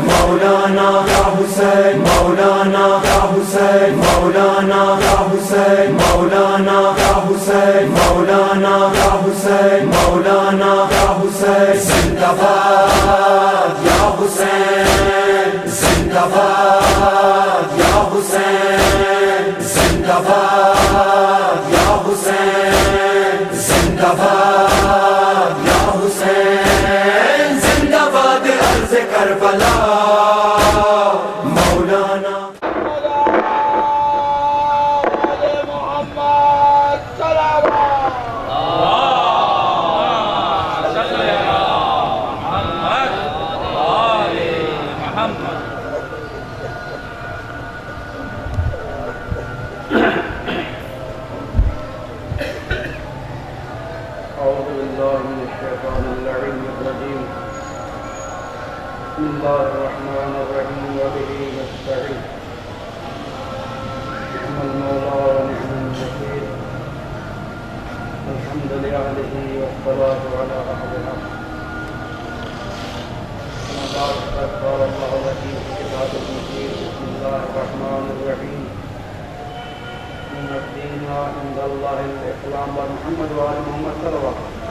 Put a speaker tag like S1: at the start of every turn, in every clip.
S1: مولانا یا حسین مولانا یا حسین مولانا یا حسین مولانا یا حسین مولانا یا حسین مولانا یا حسین زندہ باد یا حسین زندہ باد یا حسین زندہ باد یا حسین زندہ باد یا حسین زندہ باد عرض کربلا مولانا
S2: أعوذ بالله من الشيطان اللعين الرجيم بسم الله الرحمن الرحيم وبه نستعين نعم المولى ونعم الوكيل الحمد لأهله والصلاة على أهلها أما بعد فقد قال الله العظيم في كتابه المجيد بسم الله الرحمن الرحيم إن الدين عند الله الإسلام ومحمد وآل محمد صلى الله عليه وسلم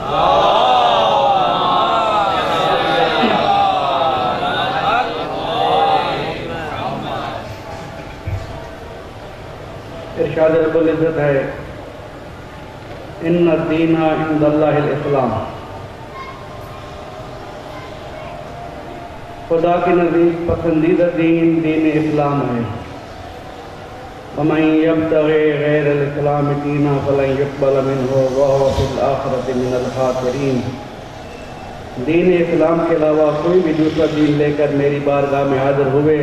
S2: ارشاد رب العزت ہے ان الدین عند اللہ الاسلام، خدا کے نزدیک پسندیدہ دین دین اسلام ہے۔ ومن يبتغي غیر الاسلام دینا فلن يقبل منه وهو في الآخرة من الخاسرین۔ دین اسلام کے علاوہ کوئی بھی دوسرا دین لے کر میری بارگاہ میں حاضر ہوئے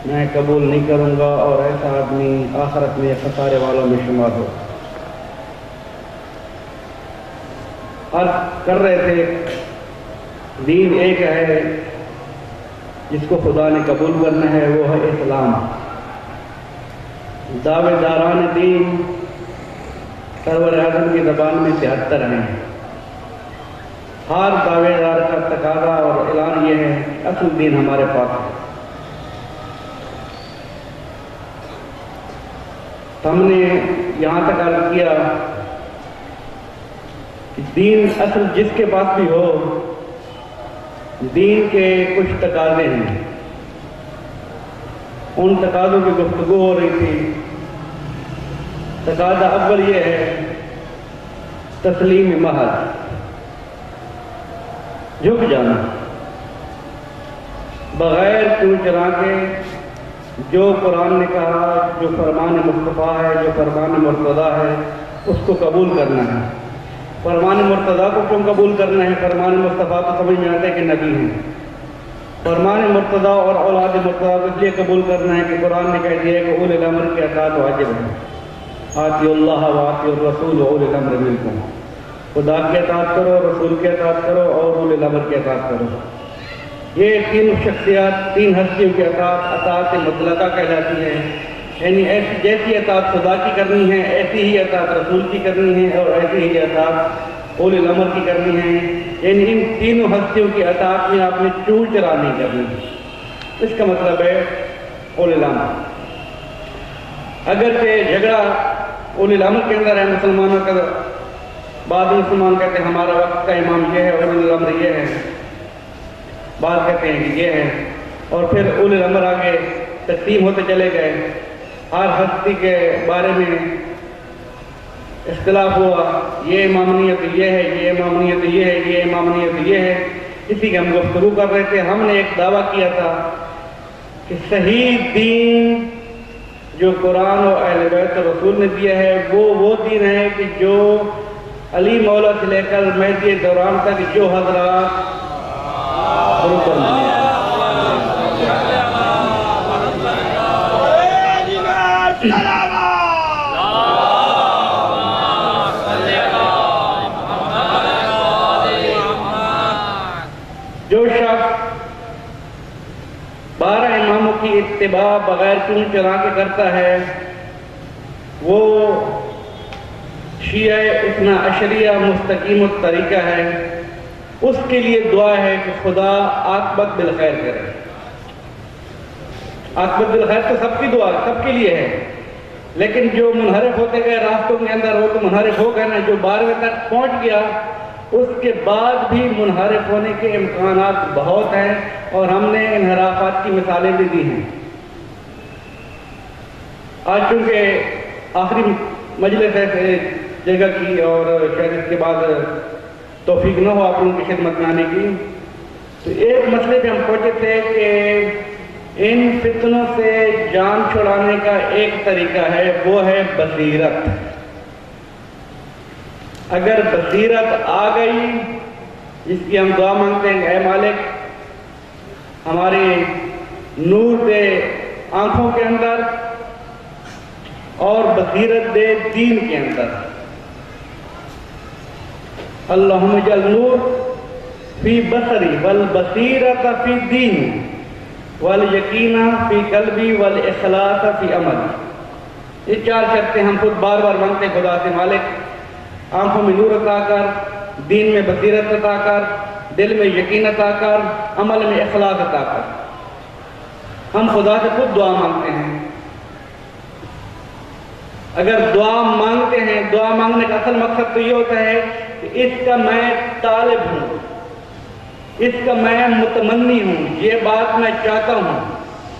S2: میں قبول نہیں کروں گا، اور ایسا آدمی آخرت میں خسارے والوں میں شمار ہو۔ عرض کر رہے تھے دین ایک ہے جس کو خدا نے قبول کرنا ہے، وہ ہے اسلام۔ دعوے داران دین سرور اعظم کی زبان میں 73 ہیں۔ ہر دعوے دار کا تقاضا اور اعلان یہ ہے اصل دین ہمارے پاس ہے۔ ہم نے یہاں تک عرض کیا کہ دین اصل جس کے پاس بھی ہو، دین کے کچھ تقاضے ہیں، ان تقاضوں کی گفتگو ہو رہی تھی۔ تقاضا اول یہ ہے تسلیم محض، جھک جانا، بغیر چون چرا کے جو قرآن نے کہا، جو فرمان مصطفیٰ ہے، جو فرمان مرتضیٰ ہے، اس کو قبول کرنا ہے۔ فرمان مرتضیٰ کو کیوں قبول کرنا ہے؟ فرمان مصطفیٰ تو سمجھ میں آتا ہے کہ نبی ہیں۔ فرمان مرتضیٰ اور اولاد مرتضیٰ کو اس لیے قبول کرنا ہے کہ قرآن نے کہہ دیا ہے کہ اولی الامر کی اطاعت واجب ہے۔ آتی اللہ و آتی الرسول اولی الامر منکم، خدا کی اطاعت کرو، رسول کی اطاعت کرو، اور اولی الامر کی اطاعت کرو۔ یہ تین شخصیات، تین ہستیوں کی اطاعت مطلقہ کہلاتی ہے، یعنی ایسی جیسی اطاعت خدا کی کرنی ہے ایسی ہی اطاعت رسول کی کرنی ہے، اور ایسی ہی اطاعت اولی الامر کی کرنی ہے۔ یعنی ان تینوں ہستیوں کی اطاعت میں آپ نے چون چرا نہیں کرنی۔ اس کا مطلب ہے اولی الامر۔ اگرچہ جھگڑا اولی الامر کے اندر ہے مسلمانوں کا، بعض مسلمان کہتے ہیں ہمارا وقت کا امام یہ ہے، اولی الامر یہ ہے، بعض کہتے ہیں کہ یہ ہے، اور پھر اولی الامر آگے تقسیم ہوتے چلے گئے۔ ہر ہستی کے بارے میں اختلاف ہوا، یہ امامنیت یہ ہے، یہ امامنیت یہ ہے، یہ امامنیت یہ ہے۔ اسی کی ہم گفتگو کر رہے تھے۔ ہم نے ایک دعویٰ کیا تھا کہ صحیح دین جو قرآن و اہل بیت رسول نے دیا ہے وہ دین ہے کہ جو علی مولا سے لے کر مہدی دوران تک جو حضرات جو شخص 12 اماموں کی اتباع بغیر چون چرا کے کرتا ہے وہ شیعہ اثنا عشریہ مستقیم الطریقہ ہے، اس کے لیے دعا ہے کہ خدا عاقبت بالخیر کرے۔ عاقبت بالخیر تو سب کی دعا سب کے لیے ہے، لیکن جو منحرف ہوتے گئے راستوں کے اندر وہ تو منحرف ہو گئے نا، جو 12ویں تک پہنچ گیا اس کے بعد بھی منحرف ہونے کے امکانات بہت ہیں، اور ہم نے انحرافات کی مثالیں بھی دی ہیں۔ آج چونکہ آخری مجلس ہے جگہ کی، اور شاید اس کے بعد توفیق نہ ہو آپ لوگوں کی خدمت میں آنے کی، تو ایک مسئلے پہ ہم پہنچے تھے کہ ان فتنوں سے جان چھڑانے کا ایک طریقہ ہے، وہ ہے بصیرت۔ اگر بصیرت آ گئی، جس کی ہم دعا مانگتے ہیں، اے مالک ہمارے نور دے آنکھوں کے اندر اور بصیرت دے دین کے اندر، اللہم اجعل نور فی بصری والبصیرت فی دین والیقین فی قلبی والاخلاص فی عمل۔ یہ 4 شرطیں ہم خود بار بار مانگتے ہیں خدا سے، مالک آنکھوں میں نور عطا کر، دین میں بصیرت عطا کر، دل میں یقین عطا کر، عمل میں اخلاص عطا کر۔ ہم خدا سے خود دعا مانگتے ہیں۔ اگر دعا مانگتے ہیں، دعا مانگنے کا اصل مقصد تو یہ ہوتا ہے کہ اس کا میں طالب ہوں، اس کا میں متمنی ہوں، یہ بات میں چاہتا ہوں۔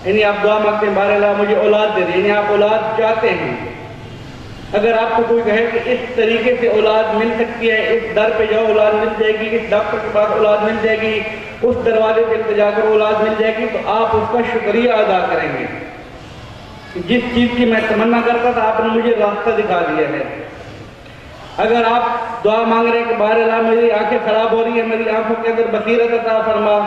S2: یعنی آپ دعا مانگتے ہیں بار اللہ مجھے اولاد دے دے، یعنی آپ اولاد چاہتے ہیں۔ اگر آپ کو کوئی کہے کہ اس طریقے سے اولاد مل سکتی ہے، اس در پہ جاؤ اولاد مل جائے گی، اس ڈاکٹر کے پاس اولاد مل جائے گی، اس دروازے پہ التجا کر اولاد مل جائے گی، تو آپ اس کا شکریہ ادا کریں گے۔ جس چیز کی میں تمنا کرتا تھا آپ نے مجھے راستہ دکھا دیا ہے۔ اگر آپ دعا مانگ رہے ہیں کہ بار اللہ میری آنکھیں خراب ہو رہی ہیں، میری آنکھوں کے اندر بصیرت عطا فرما،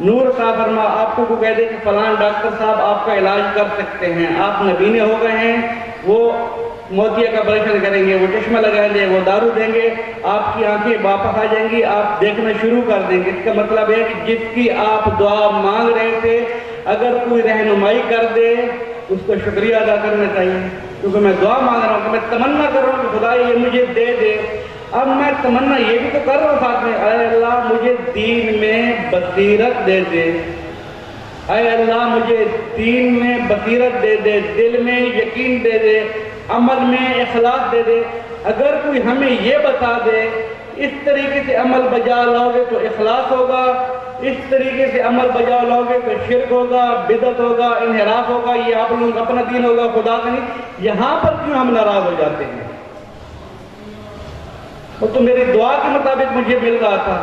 S2: نور عطا فرما، آپ کو کہہ دے کہ فلاں ڈاکٹر صاحب آپ کا علاج کر سکتے ہیں، آپ نبینے ہو گئے ہیں، وہ موتیا کا آپریشن کریں گے، وہ چشمہ لگائیں گے، وہ دارو دیں گے، آپ کی آنکھیں واپس آ جائیں گی، آپ دیکھنا شروع کر دیں گے۔ اس کا مطلب ہے کہ جس کی آپ دعا مانگ رہے تھے اگر کوئی رہنمائی کر دے اس کو شکریہ ادا کرنا چاہیے، کیونکہ میں دعا مانگ رہا ہوں کہ میں تمنا کر رہا ہوں کہ خدا یہ مجھے دے دے۔ اب میں تمنا یہ بھی تو کر رہا ہوں ساتھ میں، اے اللہ مجھے دین میں بصیرت دے دے، اے اللہ مجھے دین میں بصیرت دے دے، دل میں یقین دے دے، عمل میں اخلاص دے دے۔ اگر کوئی ہمیں یہ بتا دے اس طریقے سے عمل بجا لاؤ گے تو اخلاص ہوگا، اس طریقے سے عمل بجا لاؤ گے تو شرک ہوگا، بدعت ہوگا، انحراف ہوگا، یہ آپ لوگ اپنا دین ہوگا، خدا کا نہیں، یہاں پر کیوں ہم ناراض ہو جاتے ہیں؟ وہ تو میری دعا کے مطابق مجھے مل رہا تھا،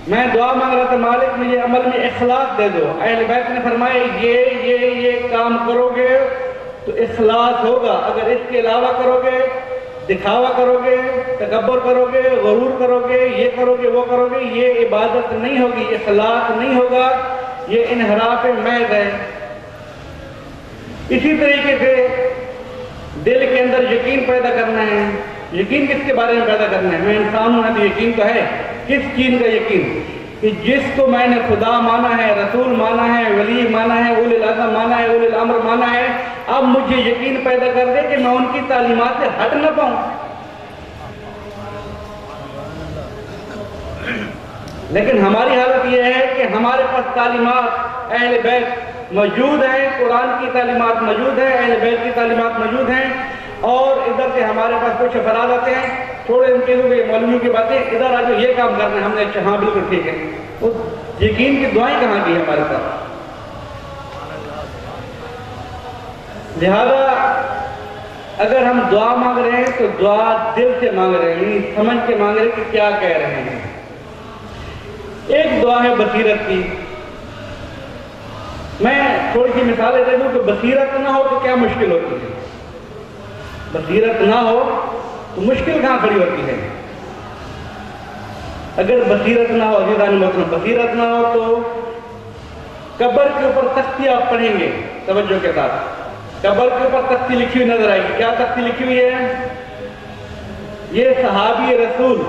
S2: میں دعا مانگ رہا تھا مالک مجھے عمل میں اخلاص دے دو۔ اہل بیت نے فرمایا یہ کام کرو گے تو اخلاص ہوگا، اگر اس کے علاوہ کرو گے، دکھاوا کرو گے، تکبر کرو گے، غرور کرو گے، یہ کرو گے وہ کرو گے، یہ عبادت نہیں ہوگی، اخلاص نہیں ہوگا، یہ انحراف محض ہے۔ اسی طریقے سے دل کے اندر یقین پیدا کرنا ہے۔ یقین کس کے بارے میں پیدا کرنا ہے؟ میں انسان ہوں تو یقین تو ہے، کس چیز کا یقین؟ کہ جس کو میں نے خدا مانا ہے، رسول مانا ہے، ولی مانا ہے، اولی العزم مانا ہے، اولی الامر مانا ہے، اب مجھے یقین پیدا کر دے کہ میں ان کی تعلیمات سے ہٹ نہ پاؤں۔ لیکن ہماری حالت یہ ہے کہ ہمارے پاس تعلیمات اہل بیت موجود ہیں، قرآن کی تعلیمات موجود ہیں، اہل بیت کی تعلیمات موجود ہیں، اور ادھر سے ہمارے پاس کچھ افراد آتے ہیں، چھوڑے ان چیزوں کے مولویوں کی باتیں، ادھر آج یہ کام کرنا ہے، ہم نے اچھا ہاں بالکل ٹھیک ہے، اس یقین کی دعائیں کہاں کی ہمارے پاس؟ لہذا اگر ہم دعا مانگ رہے ہیں تو دعا دل سے مانگ رہے ہیں، سمجھ کے مانگ رہے ہیں کہ کیا کہہ رہے ہیں۔ ایک دعا ہے بصیرت کی، میں تھوڑی سی مثالیں دے دوں کہ بصیرت نہ ہو تو کیا مشکل ہوتی ہے۔ بصیرت نہ ہو تو مشکل کہاں کھڑی ہوتی ہے؟ اگر بصیرت نہ ہو، عزیزان محترم، بصیرت نہ ہو تو قبر کے اوپر تختی آپ پڑھیں گے توجہ کے ساتھ، قبر کے اوپر تختی لکھی ہوئی نظر آئے گی۔ کیا تختی لکھی ہوئی ہے؟ یہ صحابی رسول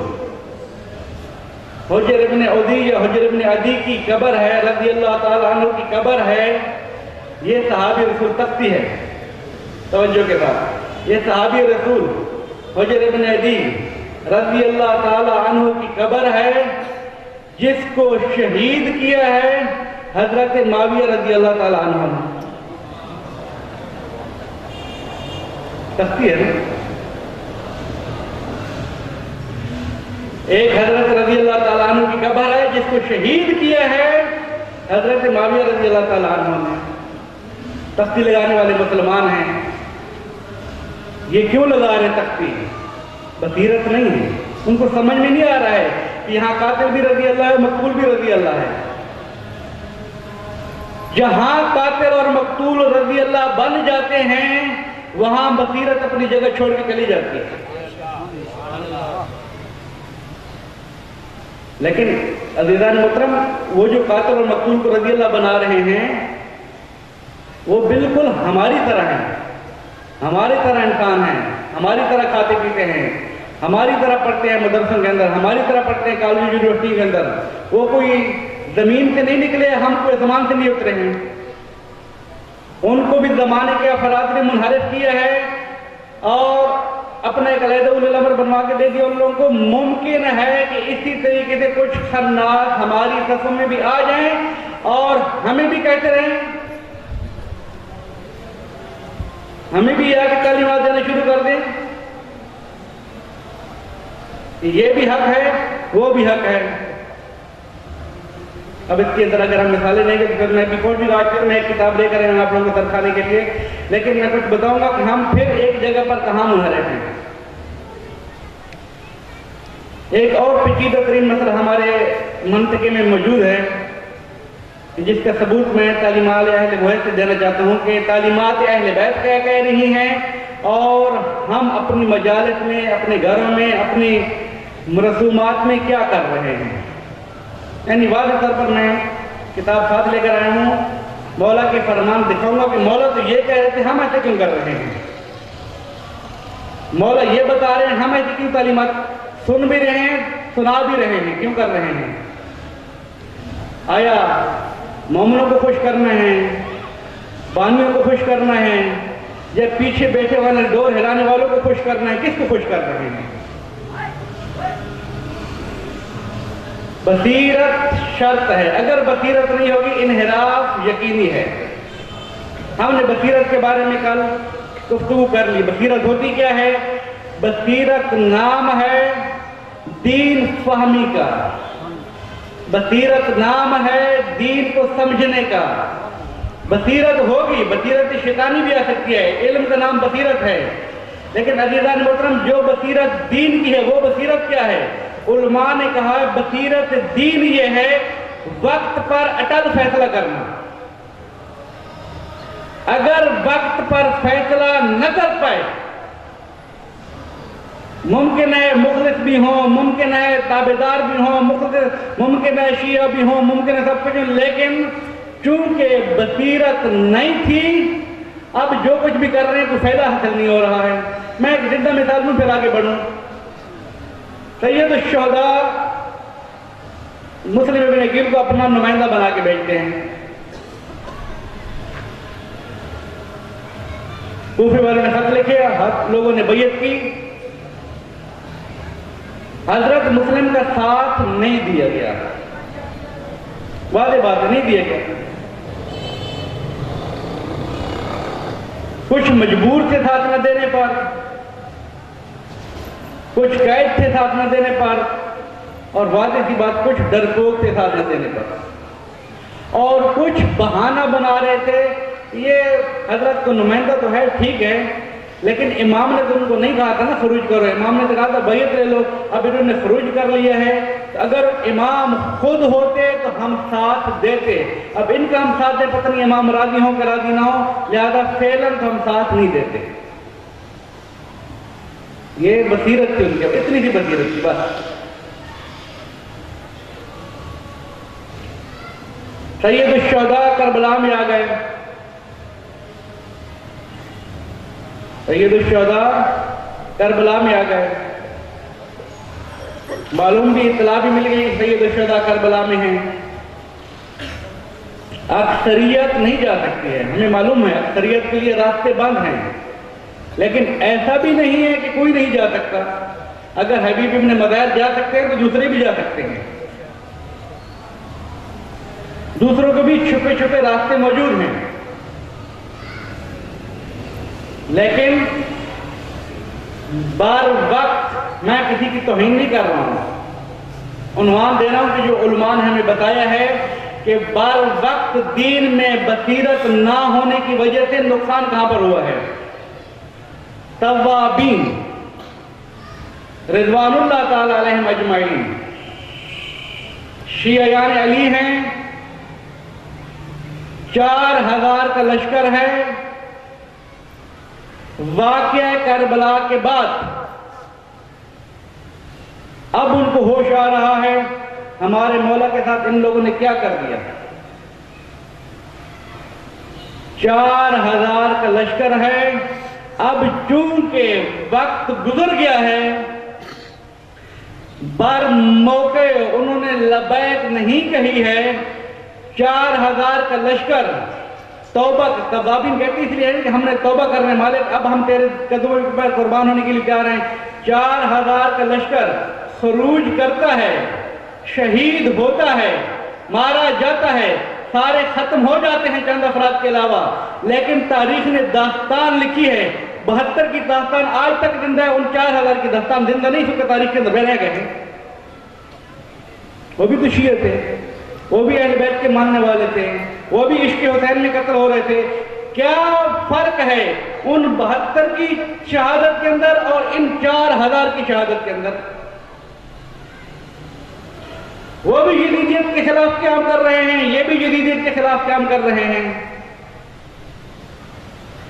S2: حجر ابن عدی یا حجر ابن عدی کی قبر ہے، رضی اللہ تعالیٰ عنہ کی قبر ہے، یہ صحابی رسول تختی ہے، توجہ کے ساتھ، یہ صحابی رسول حجر ابن عدی رضی اللہ تعالیٰ عنہ کی قبر ہے، جس کو شہید کیا ہے حضرت معاویہ رضی اللہ تعالیٰ عنہ نے. تختی ہے نا. ایک حضرت رضی اللہ تعالیٰ عنہ کی قبر ہے جس کو شہید کیا ہے حضرت معاویہ رضی اللہ تعالیٰ عنہ نے. تختی لگانے والے مسلمان ہیں. یہ کیوں لگا رہے تختی؟ بصیرت نہیں ہے. ان کو سمجھ میں نہیں آ رہا ہے کہ یہاں قاتل بھی رضی اللہ ہے, مقتول بھی رضی اللہ ہے. جہاں قاتل اور مقتول رضی اللہ بن جاتے ہیں وہاں بصیرت اپنی جگہ چھوڑ کے چلی جاتی ہے. لیکن عزیزان محترم, وہ جو قاتل اور مقتول کو رضی اللہ بنا رہے ہیں وہ بالکل ہماری طرح ہیں, ہماری طرح انسان ہیں, ہماری طرح کھاتے پیتے ہیں, ہماری طرح پڑھتے ہیں مدرسوں کے اندر, ہماری طرح پڑھتے ہیں کالج یونیورسٹی کے اندر. وہ کوئی زمین سے نہیں نکلے, ہم کوئی زمان سے نہیں اترے ہیں. ان کو بھی زمانے کے افراد نے منحرف کیا ہے اور اپنا ایک علیحدہ الامر بنوا کے دے دیا ان لوگوں کو. ممکن ہے کہ اسی طریقے سے کچھ خناس ہماری صفوں میں بھی آ جائیں اور ہمیں بھی کہتے رہیں, ہمیں بھی یہ کہ کلمات دینا شروع کر دیں. یہ بھی حق ہے, وہ بھی حق ہے. اب اس کے اندر اگر ہم مثالیں لیں گے تو پھر میں بھی کوئی بھی آج میں ایک کتاب لے کر آیا ہوں آپ لوگوں کو سرکھانے کے لیے, لیکن میں کچھ بتاؤں گا کہ ہم پھر ایک جگہ پر کہاں منحرف ہیں. ایک اور پیچیدہ ترین مسئلہ ہمارے منطقے میں موجود ہے جس کا ثبوت میں تعلیمات اہل بیت سے دینا چاہتا ہوں کہ تعلیمات اہل بیت کیا کہہ رہی ہیں اور ہم اپنی مجالس میں, اپنے گھروں میں, اپنی رسومات میں کیا کر رہے ہیں. یعنی واضح طور پر میں کتاب ساتھ لے کر آیا ہوں, مولا کے فرمان دکھاؤں گا کہ مولا تو یہ کہہ رہے تھے, ہم ایسے کیوں کر رہے ہیں. مولا یہ بتا رہے ہیں, ہم ایسے کیوں تعلیمات سن بھی رہے ہیں, سنا بھی رہے ہیں, کیوں کر رہے ہیں. آیا مومنوں کو خوش کرنا ہے, بانیوں کو خوش کرنا ہے, یا پیچھے بیٹھے والے ڈور ہلانے والوں کو خوش کرنا ہے؟ کس کو خوش کر رہے ہیں؟ بصیرت شرط ہے. اگر بصیرت نہیں ہوگی انحراف یقینی ہے. ہم نے بصیرت کے بارے میں کل گفتگو کر لی. بصیرت ہوتی کیا ہے؟ بصیرت نام ہے دین فہمی کا, بصیرت نام ہے دین کو سمجھنے کا. بصیرت ہوگی, بصیرت شیطانی بھی آ سکتی ہے, علم کا نام بصیرت ہے. لیکن عزیزان محترم جو بصیرت دین کی ہے وہ بصیرت کیا ہے؟ علماء نے کہا بصیرت دین یہ ہے وقت پر اٹل فیصلہ کرنا. اگر وقت پر فیصلہ نہ کر پائے, ممکن ہے مخلص بھی ہوں, ممکن ہے تابعدار بھی ہوں, ممکن ہے شیعہ بھی ہوں, ممکن ہے سب کچھ, لیکن چونکہ بصیرت نہیں تھی اب جو کچھ بھی کر رہے ہیں کوئی فائدہ حاصل نہیں ہو رہا ہے. میں ایک زندہ مثال میں پھر آگے بڑھوں. سید الشہداء مسلم ابن عقیل کو اپنا نمائندہ بنا کے بھیجتے ہیں. کوفے والوں نے خط لکھے, لوگوں نے بیعت کی. حضرت مسلم کا ساتھ نہیں دیا گیا, واضح بات نہیں دیا گیا. کچھ مجبور تھے ساتھ نہ دینے پر, کچھ قید تھے ساتھ نہ دینے پر, اور واضح سی بات کچھ ڈرپوک تھے ساتھ نہ دینے پر, اور کچھ بہانہ بنا رہے تھے. یہ حضرت کو نمائندہ تو ہے ٹھیک ہے, لیکن امام نے تو ان کو نہیں کہا تھا نا خروج کرو. امام نے تو کہا تھا بیعت لے لو. اب انہوں نے خروج کر لیا ہے. اگر امام خود ہوتے تو ہم ساتھ دیتے. اب ان کا ہم ساتھ دے, پتہ نہیں امام راضی ہوں کہ راضی نہ ہو, لہذا فعلاً تو ہم ساتھ نہیں دیتے. یہ بصیرت تھی ان کی, اتنی سی بصیرت تھی بس. سید الشہداء کربلا میں آ گئے. سید الشہداء کربلا میں آ گئے. معلوم بھی, اطلاع بھی مل گئی سید الشہداء کربلا میں ہیں. اکثریت نہیں جا سکتی ہے, ہمیں معلوم ہے اکثریت کے لیے راستے بند ہیں, لیکن ایسا بھی نہیں ہے کہ کوئی نہیں جا سکتا. اگر حبیب ابن مظاہر جا سکتے ہیں تو دوسرے بھی جا سکتے ہیں. دوسروں کے بھی چھپے چھپے راستے موجود ہیں، لیکن بار وقت میں کسی کی توہین نہیں کر رہا ہوں، عنوان دے رہا ہوں کہ جو علماء نے ہمیں بتایا ہے کہ بار وقت دین میں بصیرت نہ ہونے کی وجہ سے نقصان کہاں پر ہوا ہے؟ توابین رضوان اللہ تعالی علیہم اجمعین شیعیان علی ہیں، 4000 کا لشکر ہے، واقعہ کربلا کے بعد اب ان کو ہوش آ رہا ہے ہمارے مولا کے ساتھ ان لوگوں نے کیا کر دیا۔ 4000 کا لشکر ہے، اب چونکہ وقت گزر گیا ہے، بر موقع انہوں نے لبیک نہیں کہی ہے، 4000 کا لشکر توبہ توابین کہتی اس لیے کہ ہم نے توبہ کرنے مالک اب ہم تیرے قدموں پر قربان ہونے کے لیے تیار ہیں۔ 4000 کا لشکر خروج کرتا ہے، شہید ہوتا ہے، مارا جاتا ہے، سارے ختم ہو جاتے ہیں چند افراد کے علاوہ، لیکن تاریخ نے داستان لکھی ہے، 72 کی داستان آج تک زندہ ہے، ان 4000 کی داستان زندہ نہیں سکتے، تاریخ کے اندر رہ گئے ہیں۔ وہ بھی تو شیعہ تھے، وہ بھی اہل بیت کے ماننے والے تھے، وہ بھی عشق حسین میں قتل ہو رہے تھے۔ کیا فرق ہے ان 72 کی شہادت کے اندر اور ان 4000 کی شہادت کے اندر؟ وہ بھی یزیدیت کے خلاف قیام کر رہے ہیں، یہ بھی یزیدیت کے خلاف قیام کر رہے ہیں۔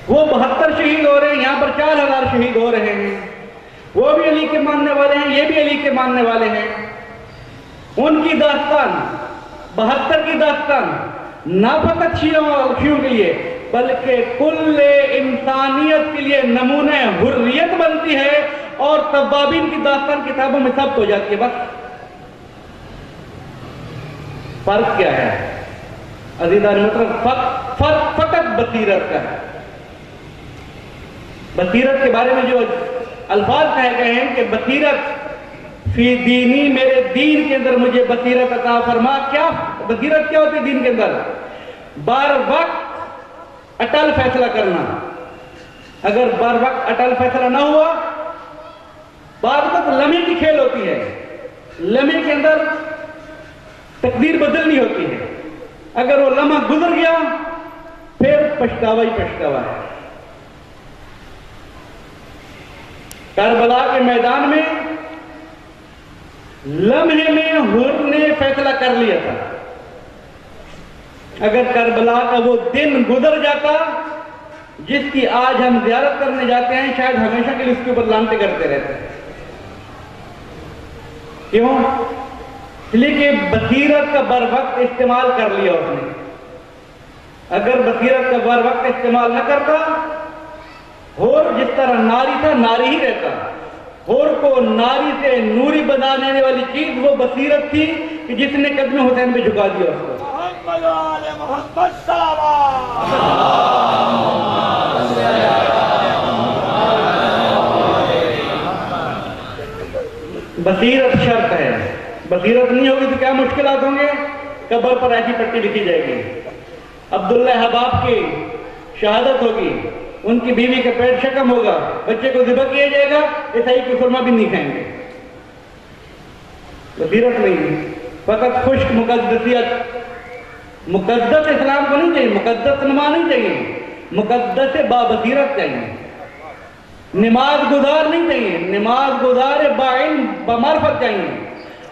S2: وہ 72 شہید ہو رہے ہیں، یہاں پر 4000 شہید ہو رہے ہیں۔ وہ بھی علی کے ماننے والے ہیں، یہ بھی علی کے ماننے والے ہیں۔ ان کی داستان 72 کی داستان نہ فقط شیعوں کے لیے بلکہ کل انسانیت کے لیے نمونہ حریت بنتی ہے، اور توابین کی داستان کتابوں میں ثبت ہو جاتی ہے۔ بس فرق کیا ہے عزیزان محترم؟ فرق فقط بصیرت کا ہے۔ بصیرت کے بارے میں جو الفاظ کہے گئے ہیں کہ بصیرت فی دینی، میرے دین کے اندر مجھے بصیرت عطا فرما۔ کیا بصیرت کیا ہوتی ہے دین کے اندر؟ بار وقت اٹل فیصلہ کرنا۔ اگر بار وقت اٹل فیصلہ نہ ہوا، بار وقت لمحے کی کھیل ہوتی ہے، لمحے کے اندر تقدیر بدلنی ہوتی ہے۔ اگر وہ لمحہ گزر گیا پھر پچھتاوا ہی پچھتاوا ہے۔ کربلا کے میدان میں لمحے میں حر نے فیصلہ کر لیا تھا، اگر کربلا کا وہ دن گزر جاتا جس کی آج ہم زیارت کرنے جاتے ہیں، شاید ہمیشہ کے لیے اس کے اوپر لانتے کرتے رہتے ہیں۔ کیوں؟ اس لیے کہ بصیرت کا بر وقت استعمال کر لیا اس نے۔ اگر بصیرت کا بر وقت استعمال نہ کرتا، اور جس طرح ناری تھا ناری ہی رہتا، اور کو ناری سے نوری بنا دینے والی چیز وہ بصیرت تھی کہ جس نے قدم حسین پہ جھکا دیا اس کو۔
S3: محمد آل محمد صلوات۔
S2: بصیرت شرط ہے، بصیرت نہیں ہوگی تو کیا مشکلات ہوں گے؟ قبر پر ایسی پٹی لکھی جائے گی، عبداللہ حباب کی شہادت ہوگی، ان کی بیوی کا پیٹ شکم ہوگا، بچے کو ذبح کیا جائے گا، عیسائی کی خرما بھی نہیں کھائیں گے۔ بصیرت نہیں، فقط خشک مقدسیت۔ مقدس اسلام کو نہیں چاہیے، مقدس نما نہیں چاہیے، مقدس بابصیرت چاہیے۔ نماز گزار نہیں چاہیے، نماز گزار باعلم بمعرفت چاہیے۔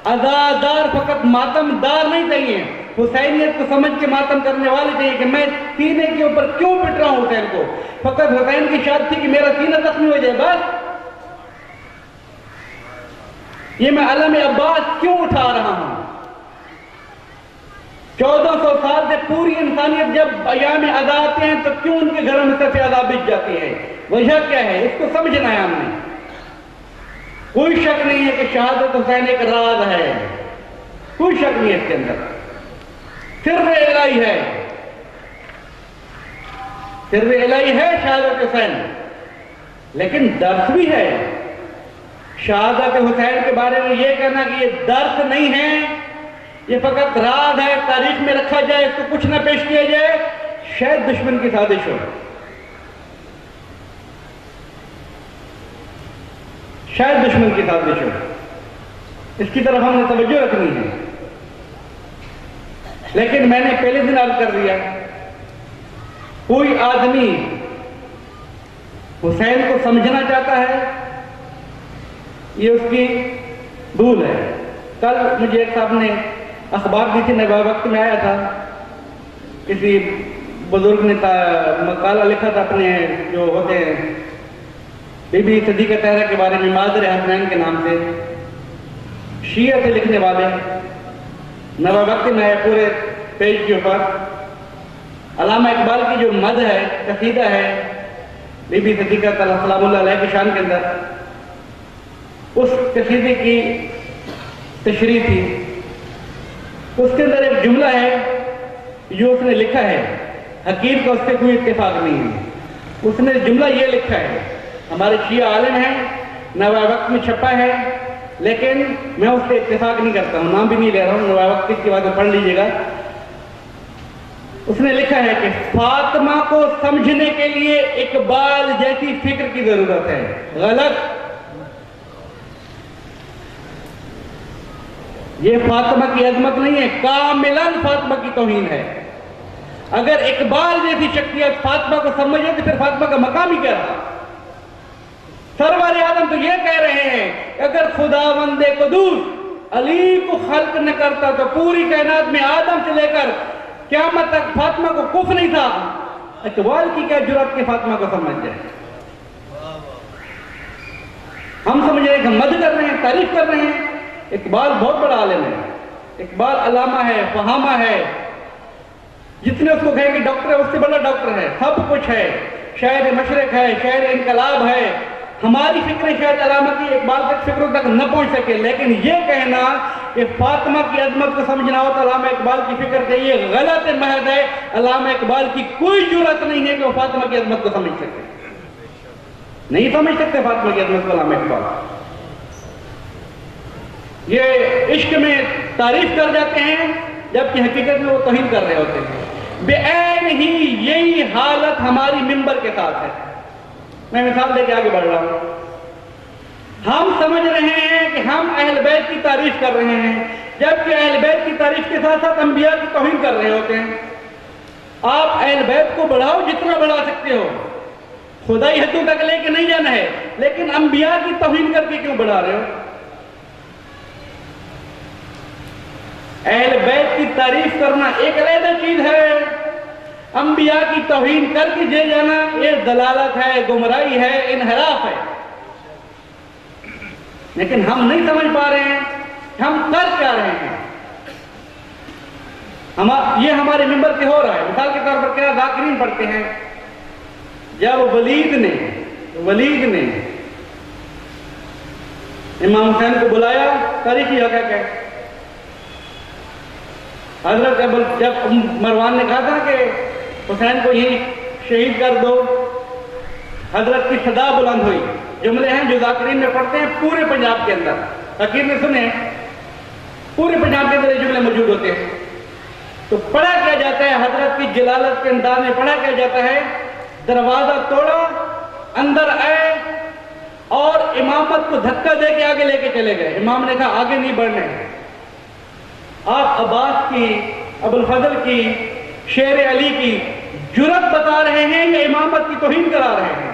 S2: عزادار فقط ماتم دار نہیں چاہیے، حسینیت کو سمجھ کے ماتم کرنے والے چاہیے کہ میں سینے کے اوپر کیوں پٹ رہا ہوں حسین کو، فقط حسین کی شاد تھی کہ میرا سینہ زخمی ہو جائے بس، یہ میں علم عباس کیوں اٹھا رہا ہوں۔ 1400 سال سے پوری انسانیت جب ایام عزا آتے ہیں تو کیوں ان کے گھروں میں سب سے عذاب بچ جاتی ہے؟ وجہ کیا ہے؟ اس کو سمجھنا ہے ہم نے۔ کوئی شک نہیں ہے کہ شہادت حسین ایک راز ہے، کوئی شک نہیں ہے اس کے اندر، سر الہی ہے، سر الہی ہے شہادت حسین، لیکن درس بھی ہے۔ شہادت حسین کے بارے میں یہ کہنا کہ یہ درس نہیں ہے، یہ فقط راز ہے، تاریخ میں رکھا جائے، اس کو کچھ نہ پیش کیا جائے، شاید دشمن کی سازش ہو، شاید دشمن کی سازش ہو، اس کی طرف ہم نے توجہ رکھنی ہے۔ لیکن میں نے پہلے دن عرض کر دیا، کوئی آدمی حسین کو سمجھنا چاہتا ہے، یہ اس کی بھول ہے۔ کل مجھے ایک صاحب نے اخبار دی تھی، نواب وقت میں آیا تھا، کسی بزرگ نے مقالہ لکھا تھا اپنے جو ہوتے ہیں بی بی صدیقہ طاہرہ کے بارے میں، مادر حسنین کے نام سے، شیعہ سے لکھنے والے، نواب وقت میں آیا پورے پیج کے اوپر علامہ اقبال کی جو مدح ہے، قصیدہ ہے بی بی صدیقہ سلام اللہ علیہ کی شان کے اندر، اس قصیدے کی تشریح تھی۔ اس کے اندر ایک جملہ ہے جو اس نے لکھا ہے، حقیر کا اس سے کوئی اتفاق نہیں ہے۔ اس نے جملہ یہ لکھا ہے، ہمارے شیعہ عالم ہیں، نواب وقت میں چھپا ہے، لیکن میں اس سے اتفاق نہیں کرتا ہوں، نام بھی نہیں لے رہا ہوں، نواب وقت کی بات پڑھ لیجئے گا۔ اس نے لکھا ہے کہ فاطمہ کو سمجھنے کے لیے اقبال جیسی فکر کی ضرورت ہے۔ غلط، یہ فاطمہ کی عظمت نہیں ہے، کاملاً فاطمہ کی توہین ہے۔ اگر اقبال جیسی شخصیت فاطمہ کو سمجھے تو پھر فاطمہ کا مقام ہی کیا رہا؟ سرور اعظم تو یہ کہہ رہے ہیں اگر خداوند قدوس علی کو خلق نہ کرتا تو پوری کائنات میں آدم سے لے کر قیامت تک فاطمہ کو کف نہیں تھا۔ اقبال کی کیا جرأت کہ فاطمہ کو سمجھ جائے؟ ہم سمجھ رہے ہیں کہ مدح کر رہے ہیں، تعریف کر رہے ہیں۔ اقبال بہت بڑا عالم ہے، اقبال علامہ ہے، فہامہ ہے، جتنے اس کو کہیں کہ ڈاکٹر ہے اس سے بڑا ڈاکٹر ہے، سب کچھ ہے، شاعر مشرق ہے، شاعر انقلاب ہے۔ ہماری فکریں شاید علامہ کی اقبال تک فکروں تک نہ پہنچ سکے، لیکن یہ کہنا کہ فاطمہ کی عظمت کو سمجھنا ہو تو علامہ اقبال کی فکر سے یہ غلط محض ہے۔ علامہ اقبال کی کوئی جرأت نہیں ہے کہ وہ فاطمہ کی عظمت کو سمجھ سکے، نہیں سمجھ سکتے فاطمہ کی عظمت کو علامہ اقبال۔ یہ عشق میں تعریف کر جاتے ہیں جبکہ حقیقت میں وہ توہین کر رہے ہوتے ہیں۔ بے عین ہی یہی حالت ہماری منبر کے ساتھ ہے۔ میں مثال دے کے آگے بڑھ رہا ہوں۔ ہم سمجھ رہے ہیں کہ ہم اہل بیت کی تعریف کر رہے ہیں، جبکہ اہل بیت کی تعریف کے ساتھ ساتھ انبیاء کی توہین کر رہے ہوتے ہیں۔ آپ اہل بیت کو بڑھاؤ جتنا بڑھا سکتے ہو، خدائی حدوں تک لے کے نہیں جانا ہے، لیکن انبیاء کی توہین کر کے کیوں بڑھا رہے ہو؟ اہل بیت کی تعریف کرنا ایک علیحدہ چیز ہے، انبیاء کی توہین کر کے جے جانا یہ دلالت ہے، گمراہی ہے، انحراف ہے۔ لیکن ہم نہیں سمجھ پا رہے ہیں ہم کر کیا رہے ہیں۔ یہ ہمارے منبر سے ہو رہا ہے۔ مثال کے طور پر کیا ذاکرین پڑھتے ہیں، جب ولید نے امام حسین کو بلایا، تاریخی حقیقت ہے، حضرت جب مروان نے کہا تھا کہ حسین کو یہی شہید کر دو، حضرت کی صدا بلند ہوئی۔ جملے ہیں جو ذاکرین میں پڑھتے ہیں پورے پنجاب کے اندر، حقیر نے سنے، پورے پنجاب کے اندر یہ جملے موجود ہوتے ہیں۔ تو پڑھا کیا جاتا ہے، حضرت کی جلالت کے انداز میں پڑھا کیا جاتا ہے، دروازہ توڑا، اندر آئے اور امامت کو دھکا دے کے آگے لے کے چلے گئے۔ امام نے کہا آگے نہیں بڑھنے، آپ عباس کی، ابو الفضل کی، شیر علی کی جرأت بتا رہے ہیں یا امامت کی توہین کرا رہے ہیں؟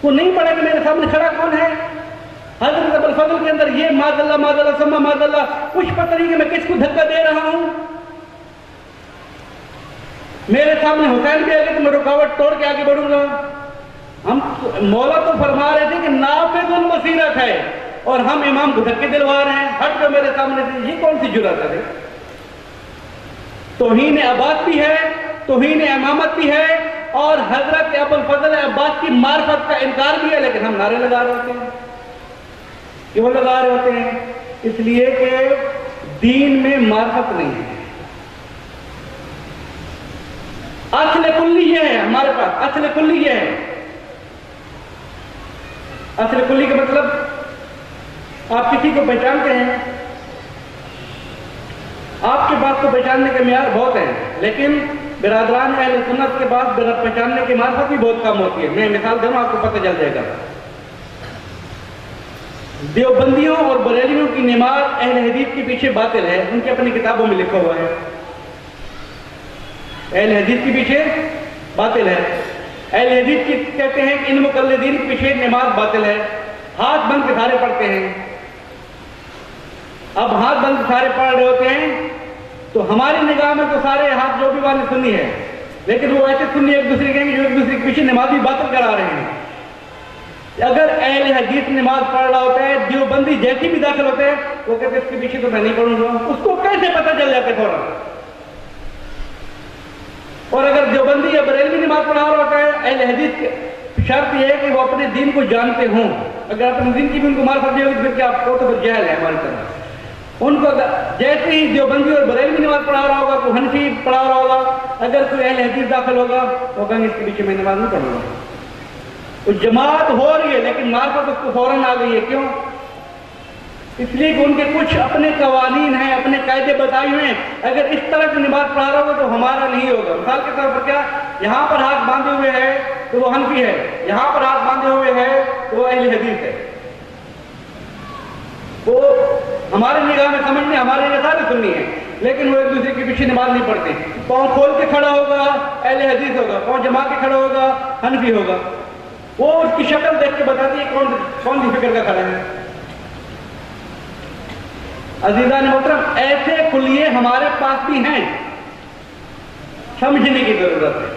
S2: وہ نہیں پڑھا کہ میرے سامنے کھڑا کون ہے؟ حضرت ابو الفضل کے اندر یہ معاذ اللہ ثم معاذ اللہ، کچھ پتہ نہیں کہ میں کس کو دھکا دے رہا ہوں۔ میرے سامنے حسین بھی آگے تو میں رکاوٹ توڑ کے آگے بڑھوں گا۔ ہم مولا تو فرما رہے تھے کہ نافذ البصیرت ہے اور ہم امام کو دھکے دلوا رہے ہیں، ہٹ کر میرے سامنے سے، یہ کون سی جرأت ہے؟ توہین عباس بھی ہے، توہین امامت بھی ہے، اور حضرت ابو الفضل عباس کی معرفت کا انکار بھی ہے، لیکن ہم نعرے لگا رہے ہوتے ہیں۔ کیوں لگا رہے ہوتے ہیں؟ اس لیے کہ دین میں معرفت نہیں ہے۔ اصل کلی یہ ہے ہمارے پاس، اصل کلی یہ ہے۔ اصل کلی کا مطلب آپ کسی کو پہچانتے ہیں، آپ کے پاس تو پہچاننے کے معیار بہت ہیں، لیکن برادران اہل سنت کے پاس پہچاننے کی معرفت بھی بہت کم ہوتی ہے. میں مثال دوں آپ کو پتہ چل جائے گا. دیوبندیوں اور بریلیوں کی نماز اہل حدیث کے پیچھے باطل ہے، ان کی اپنی کتابوں میں لکھا ہوا ہے. اہل حدیث کے پیچھے باطل ہے. اہل حدیث کی کہتے ہیں کہ ان مقلدین کے پیچھے نماز باطل ہے. ہاتھ بند کے سارے پڑھتے ہیں. اب ہاتھ بند کے سارے پڑھ رہے ہوتے ہیں تو ہماری نگاہ میں تو سارے ہاتھ جو بھی والے سنی ہے، لیکن وہ ایسے سنی ایک دوسرے کے جو ایک دوسرے کے پیچھے نمازی باطل کرا رہے ہیں. اگر اہل حدیث نماز پڑھ رہا ہوتا ہے، دیوبندی جیسی بھی داخل ہوتے ہیں وہ کہتے ہیں اس کے پیچھے تو میں نہیں پڑھوں گا. اس کو کیسے پتہ چل جاتا ہے فوراً؟ اور اگر دیوبندی یا بریلوی نماز پڑھا رہا ہوتا ہے، اہل حدیث کی شرط یہ ہے کہ وہ اپنے دین کو جانتے ہوں. اگر اپنے دین کی بھی ان کو معرفت نہیں ہوگی تو پھر کیا آپ کو تو پھر جہل ہے ہماری طرح. ان کو جیسے ہی دیوبندی اور بریلوی نماز پڑھا رہا ہوگا، کوئی حنفی پڑھا رہا ہوگا، اگر کوئی اہل حدیث داخل ہوگا وہ کہیں گے اس کے پیچھے میں نماز نہیں پڑھوں گا. تو جماعت ہو رہی ہے لیکن معرفت اس کو فوراً آ گئی ہے. کیوں؟ اس لیے کہ ان کے کچھ اپنے قوانین ہیں، اپنے قاعدے بتائے ہوئے ہیں. اگر اس طرح کی نماز پڑھا رہا ہوگا تو ہمارا نہیں ہوگا. مثال کے طور پر کیا، یہاں پر ہاتھ باندھے ہوئے ہے تو وہ حنفی ہے، یہاں پر ہاتھ باندھے ہوئے ہے تو وہ اہل حدیث ہے. وہ ہمارے نگاہ میں سمجھ میں ہمارے لیے سارے سنی ہے، لیکن وہ ایک دوسرے کے پیچھے نماز نہیں پڑھتے. پاؤں کھول کے کھڑا ہوگا اہل حدیث ہوگا، پاؤں جما کے کھڑا ہوگا حنفی ہوگا. وہ اس کی شکل دیکھ کے بتاتی ہے کون سی فکر کا کھڑا ہے. عزیزان محترم، ایسے کلیے ہمارے پاس بھی ہیں، سمجھنے کی ضرورت ہے.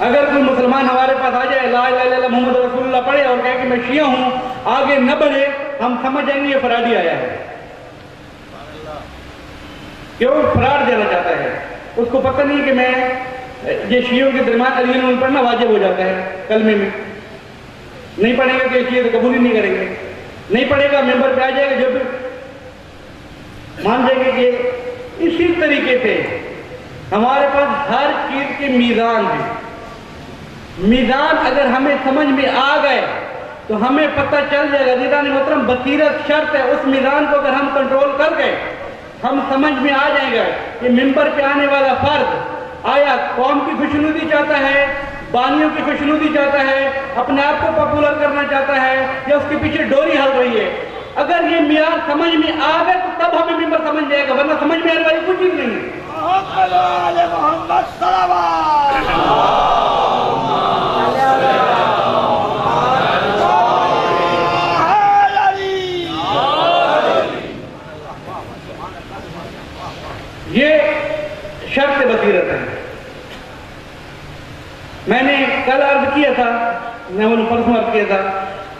S2: اگر کوئی مسلمان ہمارے پاس آ جائے، لا الہ الا اللہ محمد رسول اللہ پڑھے اور کہے کہ میں شیعہ ہوں، آگے نہ بڑھے، ہم سمجھ جائیں گے یہ فرادی آیا ہے. کیوں؟ فراڈ دینا چاہتا ہے. اس کو پتہ نہیں کہ میں یہ شیعوں کے درمیان علی نون پڑھنا واجب ہو جاتا ہے کلمے میں. نہیں پڑھیں گے تو یہ شیعہ قبول ہی نہیں کریں گے. نہیں پڑھے گا، ممبر پہ آ جائے گا جو بھی مان جائیں گے. کہ اسی طریقے سے ہمارے پاس ہر چیز کے میزان ہیں. میزان اگر ہمیں سمجھ میں آ گئے تو ہمیں پتہ چل جائے گا. عزیزان محترم، بصیرت شرط ہے. اس میزان کو اگر ہم کنٹرول کر گئے، ہم سمجھ میں آ جائیں گے کہ ممبر پہ آنے والا فرد آیا قوم کی خوشنودی چاہتا ہے، بانیوں کی خوشنودی چاہتا ہے، اپنے آپ کو پاپولر کرنا چاہتا ہے، یا اس کے پیچھے ڈوری ہل رہی ہے. اگر یہ معیار سمجھ میں آ گئے تو تب ہمیں ممبر سمجھ جائے گا، ورنہ سمجھ میں آنے والی کوئی چیز نہیں ہے.
S3: محمد صلوات.
S2: یہ شرط بصیرت ہے. میں نے کل عرض کیا تھا، میں نے پرسوں عرض کیا تھا،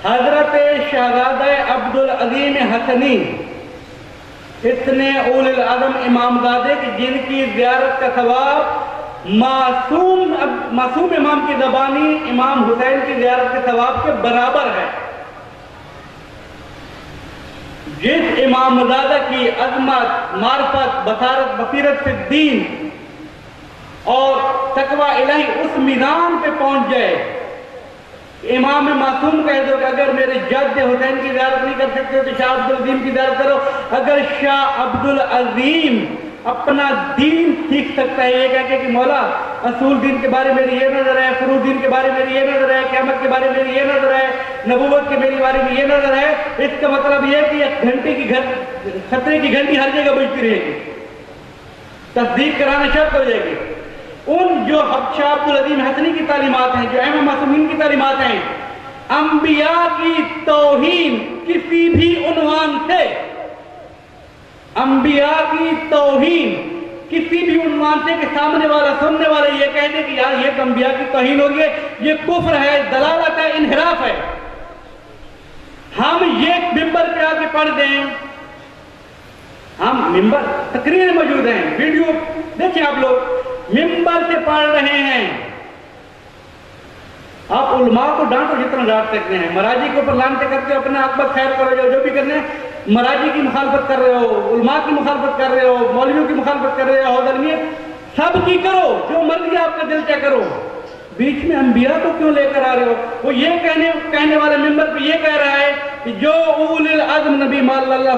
S2: حضرت شہزادہ عبدالعظیم حسنی اتنے اول العظم امام زادے کہ جن کی زیارت کا ثواب معصوم امام کی زبانی امام حسین کی زیارت کے ثواب کے برابر ہے. جس امام زادہ کی عظمت، معرفت، بصیرت فی الدین اور تقوی الہی اس میزان پہ پہنچ جائے، امام معصوم کہہ دو کہ اگر میرے جد حسین کی زیارت نہیں کر سکتے تو شاہ عبدالعظیم کی زیارت کرو. اگر شاہ عبدالعظیم اپنا دین سیکھ سکتا ہے یہ کہہ کے کہ مولا اصول دین کے بارے میں یہ نظر ہے، فروع دین کے بارے میں یہ نظر ہے، قیامت کے بارے میں یہ نظر ہے، نبوت کے میری بارے میں یہ نظر ہے، اس کا مطلب یہ کہ ایک گھنٹے کی خطرے کی گھنٹی ہر جگہ بجتی رہے گی، تصدیق کرانا شرط ہو جائے گی. ان جو شاہ عبدالعظیم حسنی کی تعلیمات ہیں، جو امام معصومین کی تعلیمات ہیں، انبیاء کی توہین کسی بھی عنوان سے، انبیاء کی توہین کسی بھی عنوان سے کہ سامنے والا سننے والا یہ کہہ دے کہ یار یہ تو انبیاء کی توہین ہوگی، یہ کفر ہے، دلالت ہے، انحراف ہے. ہم یہ ممبر پہ آ کے پڑھ دیں، ہم ممبر تقریر موجود ہیں، ویڈیو دیکھیں آپ لوگ، ممبر سے پڑھ رہے ہیں. آپ علماء کو ڈانٹو جتنا ڈانٹ سکتے ہیں، مراجی کے اوپر لانتے کرتے ہو، اپنے عاقبت خیر کرو، جو بھی کرنے، مراجی کی مخالفت کر رہے ہو، علماء کی مخالفت کر رہے ہو، مولویوں کی مخالفت کر رہے ہو، حوضرمیہ سب کی کرو، جو مرضی آپ کا دل چاہے کرو. بیچ میں انبیاء کو کیوں لے کر آ رہے ہو؟ وہ یہ کہنے والے ممبر پہ یہ کہہ رہا ہے کہ جو اول العزم نبی مال اللہ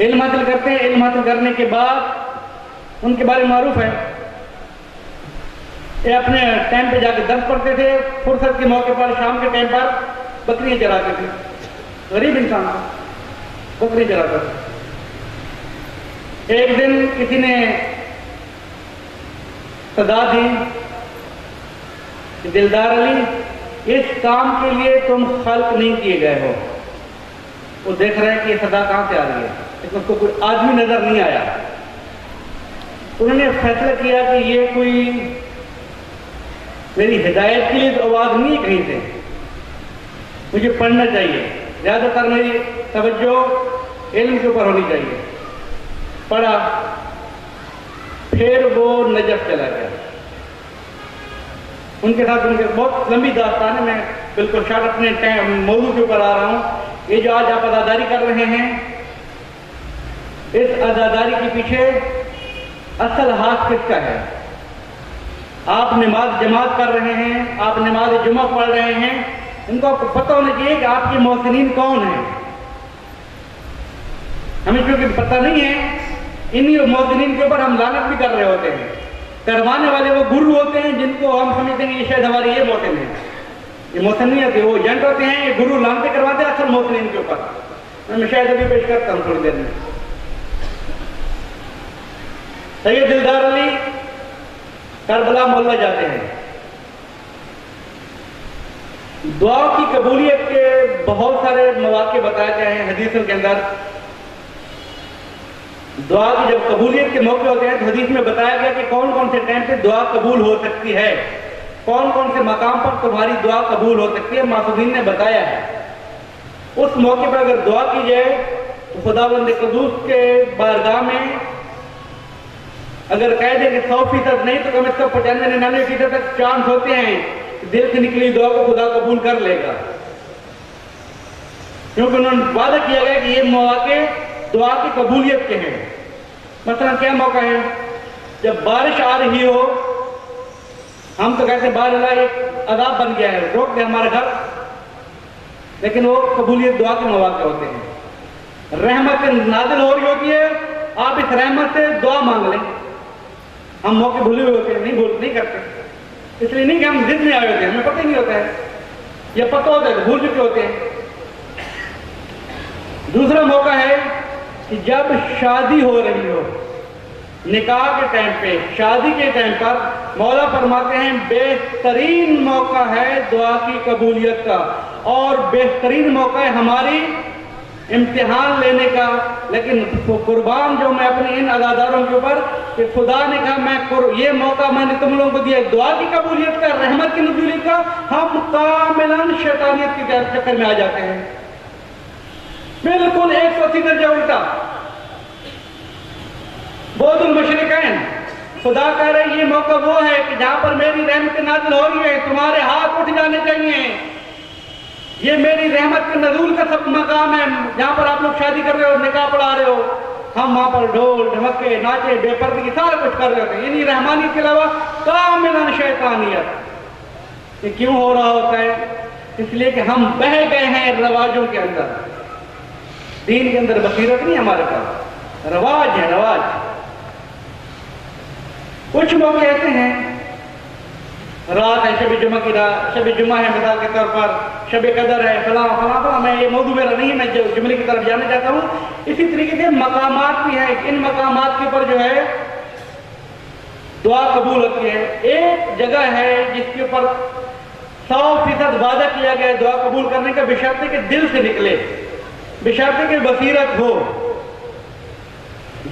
S2: علم حاصل کرتے ہیں. علم حاصل کرنے کے بعد ان کے بارے میں معروف ہے یہ اپنے ٹائم پہ جا کے درس پڑھتے تھے, فرصت کے موقع پر شام کے ٹائم پر بکریاں چراتے تھے. غریب انسان بکری چراتا تھا. ایک دن کسی نے صدا دی کہ دلدار علی اس کام کے لیے تم خلق نہیں کیے گئے ہو. وہ دیکھ رہے ہیں کہ یہ صدا کہاں سے آ رہی ہے, لیکن اس کو کوئی آدمی نظر نہیں آیا. انہوں نے فیصلہ کیا کہ یہ کوئی میری ہدایت کے لیے تو آواز نہیں ہے کہیں سے, مجھے پڑھنا چاہیے. زیادہ تر میری توجہ علم کے اوپر ہونی چاہیے. پڑھا, پھر وہ نجف چلا گیا. ان کے ساتھ ان کے بہت لمبی داستان ہے, میں بالکل شارٹ اپنے موضوع کے اوپر آ رہا ہوں. یہ جو آج آپ عزاداری کر رہے ہیں, اس عزاداری کے پیچھے اصل ہاتھ کس کا ہے؟ آپ نماز جماعت کر رہے ہیں, آپ نماز جمعہ پڑھ رہے ہیں, ان کو آپ کو پتہ ہونا چاہیے کہ آپ کے محسنین کون ہیں. ہمیں چونکہ پتہ نہیں ہے, انہی محسنین کے اوپر ہم لعنت بھی کر رہے ہوتے ہیں. کروانے والے وہ گرو ہوتے ہیں جن کو ہم سمجھتے ہیں کہ یہ شاید ہماری یہ محسن ہے. یہ محسن نہیں ہوتے, وہ ایجنٹ ہوتے ہیں. یہ گرو لعنتیں کرواتے ہیں اصل محسنین کے اوپر. میں شاید ابھی پیش کرتا ہوں تھوڑی دیر میں. سید دلدار علی کربلا محلہ جاتے ہیں. دعا کی قبولیت کے بہت سارے مواقع بتائے گئے ہیں حدیثوں کے اندر. دعا کی جب قبولیت کے موقع ہوتے ہیں تو حدیث میں بتایا گیا کہ کون کون سے ٹائم پہ دعا قبول ہو سکتی ہے, کون کون سے مقام پر تمہاری دعا قبول ہو سکتی ہے. معصومین نے بتایا ہے. اس موقع پر اگر دعا کی جائے تو خداوند قدوس کے بارگاہ میں اگر کہہ دیں کہ 100% نہیں تو کم از کم 95-99% تک چانس ہوتے ہیں دل سے نکلی دعا کو خدا قبول کر لے گا, کیونکہ انہوں نے وعدہ کیا گیا کہ یہ مواقع دعا کی قبولیت کے ہیں. مثلا کیا موقع ہے؟ جب بارش آ رہی ہو, ہم تو کہتے ہیں بار اللہ ایک عذاب بن گیا ہے, روک دے ہمارا گھر, لیکن وہ قبولیت دعا کے مواقع ہوتے ہیں. رحمت نازل ہو رہی ہوتی ہے, آپ اس رحمت سے دعا مانگ لیں. ہم موقع بھولے ہوئے ہوتے ہیں, نہیں کرتے, اس لیے نہیں کہ ہم ضد میں آئے ہوتے ہیں, ہمیں پتہ ہی نہیں ہوتا ہے, یا پتہ ہوتا ہے بھول چکے ہوتے ہیں. دوسرا موقع ہے کہ جب شادی ہو رہی ہو, نکاح کے ٹائم پہ, شادی کے ٹائم پر مولا فرماتے ہیں بہترین موقع ہے دعا کی قبولیت کا, اور بہترین موقع ہے ہماری امتحان لینے کا. لیکن قربان جو میں اپنے ان عزاداروں کے اوپر کہ خدا نے کہا میں یہ موقع میں نے تم لوگوں کو دیا دعا کی قبولیت کا, رحمت کی نزولیت کا, ہم کاملاً شیطانیت کے چکر میں آ جاتے ہیں. بالکل 180 درجہ الٹا. بعد المشرقین, خدا کہہ رہے یہ موقع وہ ہے کہ جہاں پر میری رحمت نازل ہو رہی ہے تمہارے ہاتھ اٹھ جانے چاہیے. یہ میری رحمت کے نزول کا سب مقام ہے. جہاں پر آپ لوگ شادی کر رہے ہو, نکاح پڑھا رہے ہو, ہم وہاں پر ڈھول ڈھمکے ناچے بے پردگی سارا کچھ کر رہے ہوتے ہیں. یعنی رحمانیت کے علاوہ کاملاً شیطانیت. یہ کیوں ہو رہا ہوتا ہے؟ اس لیے کہ ہم بہہ گئے ہیں رواجوں کے اندر. دین کے اندر بصیرت نہیں ہمارے پاس, رواج ہے رواج. کچھ موقع ایسے ہیں, رات ہے, شب جمعہ کی رات, شب جمعہ ہے مثال کے طور پر, شب قدر ہے, فلاں فلاں فلاں. میں یہ موضوع میرا نہیں ہے, میں جملے کی طرف جانا چاہتا ہوں. اسی طریقے سے مقامات بھی ہیں. ان مقامات کے اوپر جو ہے دعا قبول ہوتی ہے. ایک جگہ ہے جس کے اوپر 100% وعدہ کیا گیا ہے دعا قبول کرنے کا, بشرطے کہ دل سے نکلے, بشرطے کہ بصیرت ہو.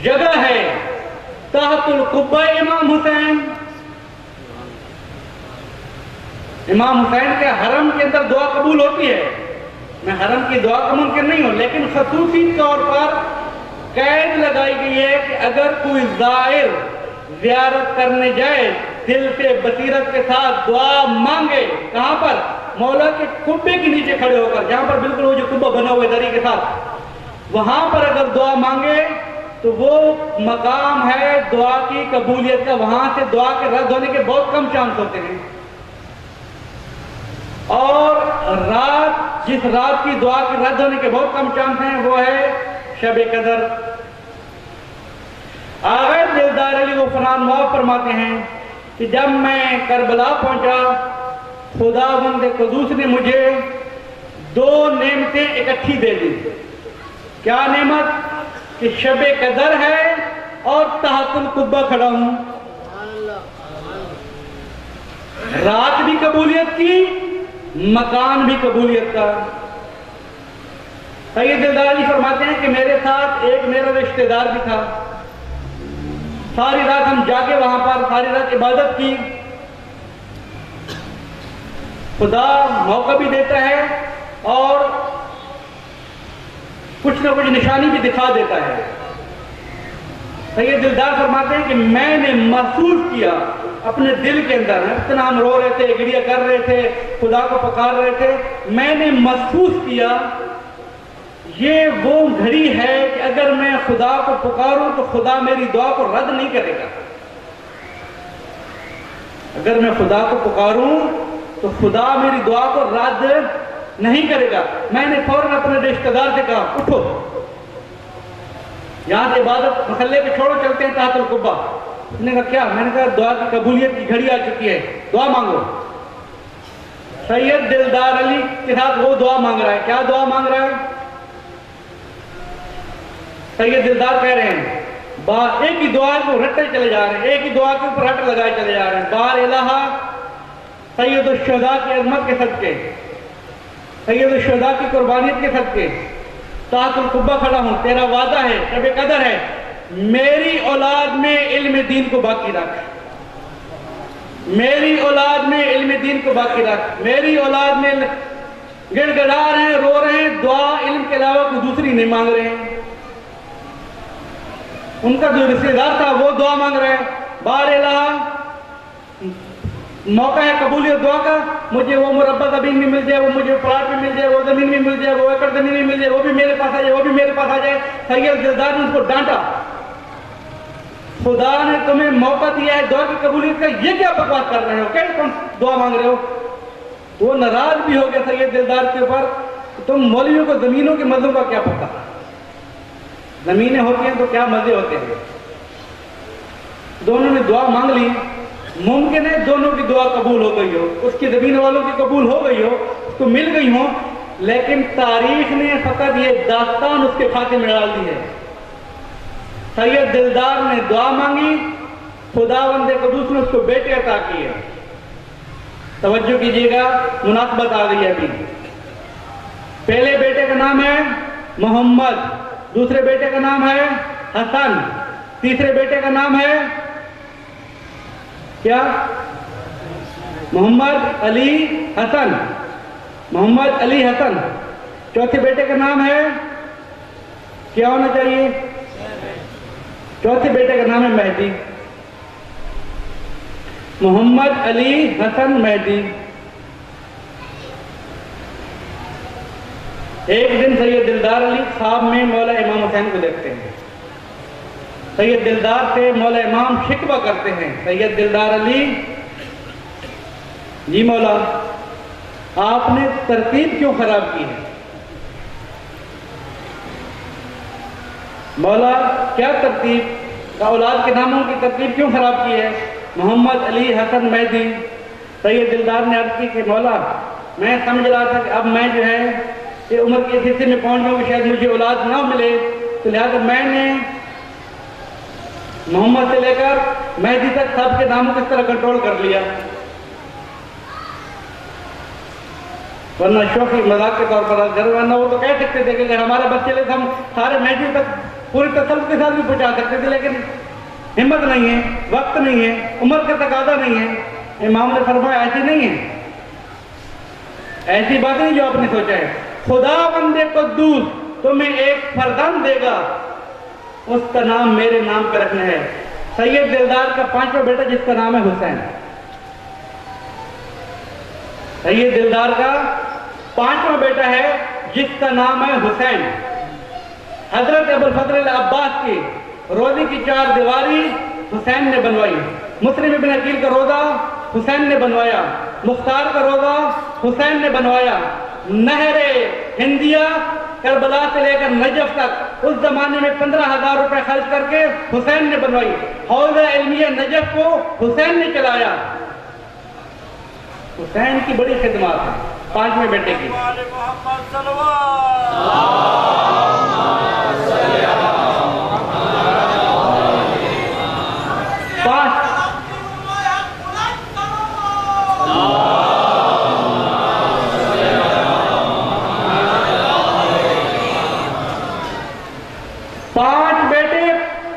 S2: جگہ ہے تحت القبہ امام حسین. امام حسین کے حرم کے اندر دعا قبول ہوتی ہے. میں حرم کی دعا کا ممکن نہیں ہوں, لیکن خصوصی طور پر قید لگائی گئی ہے کہ اگر کوئی زائر زیارت کرنے جائے دل سے بصیرت کے ساتھ دعا مانگے, کہاں پر؟ مولا کے قبے کے نیچے کھڑے ہو کر, جہاں پر بالکل وہ جو قبہ بنا ہوا ہے دری کے ساتھ, وہاں پر اگر دعا مانگے تو وہ مقام ہے دعا کی قبولیت کا. وہاں سے دعا کے رد ہونے کے بہت کم چانس ہوتے ہیں. اور رات, جس رات کی دعا کے رد ہونے کے بہت کم چانس ہیں, وہ ہے شب قدر, آغا دلدار علی وہ فنان معاف فرماتے ہیں کہ جب میں کربلا پہنچا خداوند قدوس نے مجھے 2 نعمتیں اکٹھی دے دی. کیا نعمت؟ کہ شب قدر ہے اور تحت القبہ کھڑا ہوں. رات بھی قبولیت کی، مکان بھی قبولیت کا. سید دلدار علی فرماتے ہیں کہ میرے ساتھ ایک میرا رشتہ دار بھی تھا. ساری رات ہم جاگے وہاں پر، ساری رات عبادت کی. خدا موقع بھی دیتا ہے اور کچھ نہ کچھ نشانی بھی دکھا دیتا ہے. سید دلدار فرماتے ہیں کہ میں نے محسوس کیا اپنے دل کے اندر، اتنا ہم رو رہے تھے، گڑیا کر رہے تھے، خدا کو پکار رہے تھے، میں نے محسوس کیا یہ وہ گھڑی ہے کہ اگر میں خدا کو پکاروں تو خدا میری دعا کو رد نہیں کرے گا. اگر میں خدا کو پکاروں تو خدا میری دعا کو رد نہیں کرے گا. میں نے فوراً اپنے رشتہ دار سے کہا اٹھو، یہاں سے عبادت مسلے پہ چھوڑو، چلتے ہیں تحت القبہ. اس نے کہا کیا؟ میں نے کہا دعا کی قبولیت کی گھڑی آ چکی ہے، دعا مانگو. سید دلدار علی کے ساتھ وہ دعا مانگ رہا ہے. کیا دعا مانگ رہا ہے؟ سید دلدار کہہ رہے ہیں ایک ہی دعا کو رٹے چلے جا رہے ہیں، ایک ہی دعا کے اوپر رٹ لگائے چلے جا رہے ہیں. بار الہ سید الشہداء کی عظمت کے صدقے، سید الشہداء کی قربانیت کے صدقے تحت القبہ کھڑا ہوں. تیرا وعدہ ہے، شب قدر ہے، میری اولاد میں علم دین کو باقی رکھ، میری اولاد میں علم دین کو باقی رکھ. میری اولاد میں گڑ گڑا رہے ہیں، رو رہے ہیں، دعا علم کے علاوہ کوئی دوسری نہیں مانگ رہے ہیں. ان کا جو رشتہ دار تھا وہ دعا مانگ رہے ہیں. بار الہ موقع ہے قبولیت دعا کا، مجھے وہ مربع زمین بھی مل جائے، وہ مجھے پلاٹ بھی مل جائے، وہ زمین بھی مل جائے، وہ ایکڑ زمین بھی مل جائے، وہ بھی میرے پاس آ جائے، وہ بھی میرے پاس آ جائے. سید دلدار نے اس کو ڈانٹا، خدا نے تمہیں موقع دیا ہے دعا کی قبولیت کا، یہ کیا بکواس کر رہے ہو، کیسے تم دعا مانگ رہے ہو؟ وہ ناراض بھی ہو گیا سید دلدار کے اوپر. تم مولویوں کو زمینوں کے مزوں کا کیا پتہ؟ زمینیں ہوتی ہیں تو کیا مزے ہوتے ہیں. دونوں نے دعا مانگ لی. ممکن ہے دونوں کی دعا قبول ہو گئی ہو، اس کی زمین والوں کی قبول ہو گئی ہو، اس کو مل گئی ہو، لیکن تاریخ نے فقط یہ داستان اس کے خاتے میں ڈال دی ہے. سید دلدار نے دعا مانگی، خداوند قدوس نے اس کو بیٹے عطا کیے. توجہ کیجیے گا، مناسبت آ گئی ہے ابھی. پہلے بیٹے کا نام ہے محمد، دوسرے بیٹے کا نام ہے حسن، تیسرے بیٹے کا نام ہے کیا؟ محمد علی حسن، محمد علی حسن. چوتھے بیٹے کا نام ہے کیا ہونا چاہیے؟ چوتھے بیٹے کا نام ہے مہدی. محمد علی حسن مہدی. ایک دن سید دلدار علی خواب میں مولا امام حسین کو دیکھتے ہیں. سید دلدار سے مولا امام شکوہ کرتے ہیں، سید دلدار علی جی مولا آپ نے ترتیب کیوں خراب کی ہے؟ مولا کیا ترتیب؟ اولاد کے ناموں کی ترتیب کیوں خراب کی ہے؟ محمد علی حسن مہدی. سید دلدار نے عرض کی کہ مولا میں سمجھ رہا تھا کہ اب میں جو ہے یہ عمر کے حصے میں پہنچ جاؤں کہ شاید مجھے اولاد نہ ملے، تو لہٰذا میں نے محمد سے لے کر مہدی تک سب کے ناموں کو اس طرح کنٹرول کر لیا. ورنہ شوخی مذاق کے طور پر ورنہ وہ تو کہہ سکتے تھے کہ ہمارے بچے لے ہم سارے مہدی تک پوری تسلط کے ساتھ بھی پہنچا سکتے تھے، لیکن ہمت نہیں ہے، وقت نہیں ہے، عمر کا تقاضا نہیں ہے. امام نے فرمایا ایسی نہیں ہے، ایسی بات نہیں جو آپ نے سوچا ہے. خدا بندے قدوس تمہیں ایک فرزند دے گا، اس کا نام میرے نام پہ رکھنا ہے. سید دلدار کا 5واں بیٹا جس کا نام ہے حسین. سید دلدار کا 5واں بیٹا ہے جس کا نام ہے حسین. حضرت ابوالفضل العباس کی روزے کی 4 دیواری حسین نے بنوائی. مسلم ابن عقیل کا روزہ حسین نے بنوایا. مختار کا روزہ حسین نے بنوایا. نہر ہندیہ کربلا سے لے کر نجف تک اس زمانے میں 15,000 روپے خرچ کر کے حسین نے بنوائی. حوزہ علمیہ نجف کو حسین نے چلایا. حسین کی بڑی خدمات ہیں 5ویں بیٹے کی.
S3: آل محمد صلوات.
S2: پانچ بیٹے،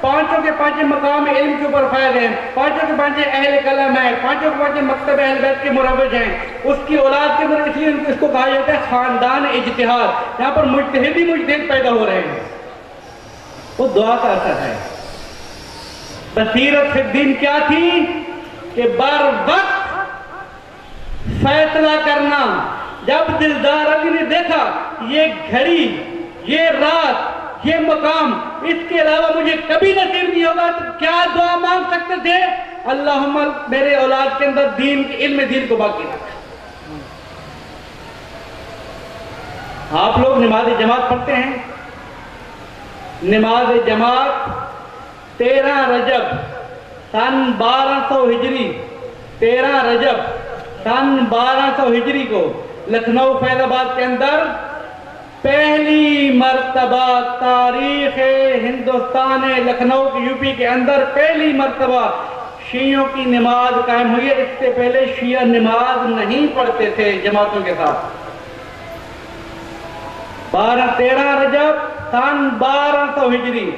S2: پانچوں کے پانچ مقام علم کے اوپر فائز ہیں، پانچوں کے پانچ اہل کلام ہیں، پانچوں کے پانچ مکتب اہل بیت کے مروج ہیں. اس کی اولاد کے اندر اس لیے اس کو کہا جاتا ہے خاندان اجتہاد. یہاں پر مجتہد ہی مجتہد پیدا ہو رہے ہیں. وہ دعا کا اثر ہے. بصیرت فی الدین کیا تھی کہ بر وقت فیصلہ کرنا. جب دلدار علی نے دیکھا یہ گھڑی، یہ رات، یہ مقام اس کے علاوہ مجھے کبھی نصیب نہیں ہوگا، تو کیا دعا مانگ سکتے تھے؟ اللہم میرے اولاد کے اندر دین کے علم دین کو باقی رکھ. آپ لوگ نماز جماعت پڑھتے ہیں. نماز جماعت 13 رجب سن 1200 ہجری 13 رجب سن 1200 ہجری کو لکھنؤ فیض آباد کے اندر پہلی مرتبہ تاریخ ہندوستان لکھنؤ کی یو پی کے اندر پہلی مرتبہ شیعوں کی نماز قائم ہوئی ہے. اس سے پہلے شیعہ نماز نہیں پڑھتے تھے جماعتوں کے ساتھ. 13 رجب سن 1200 ہجری.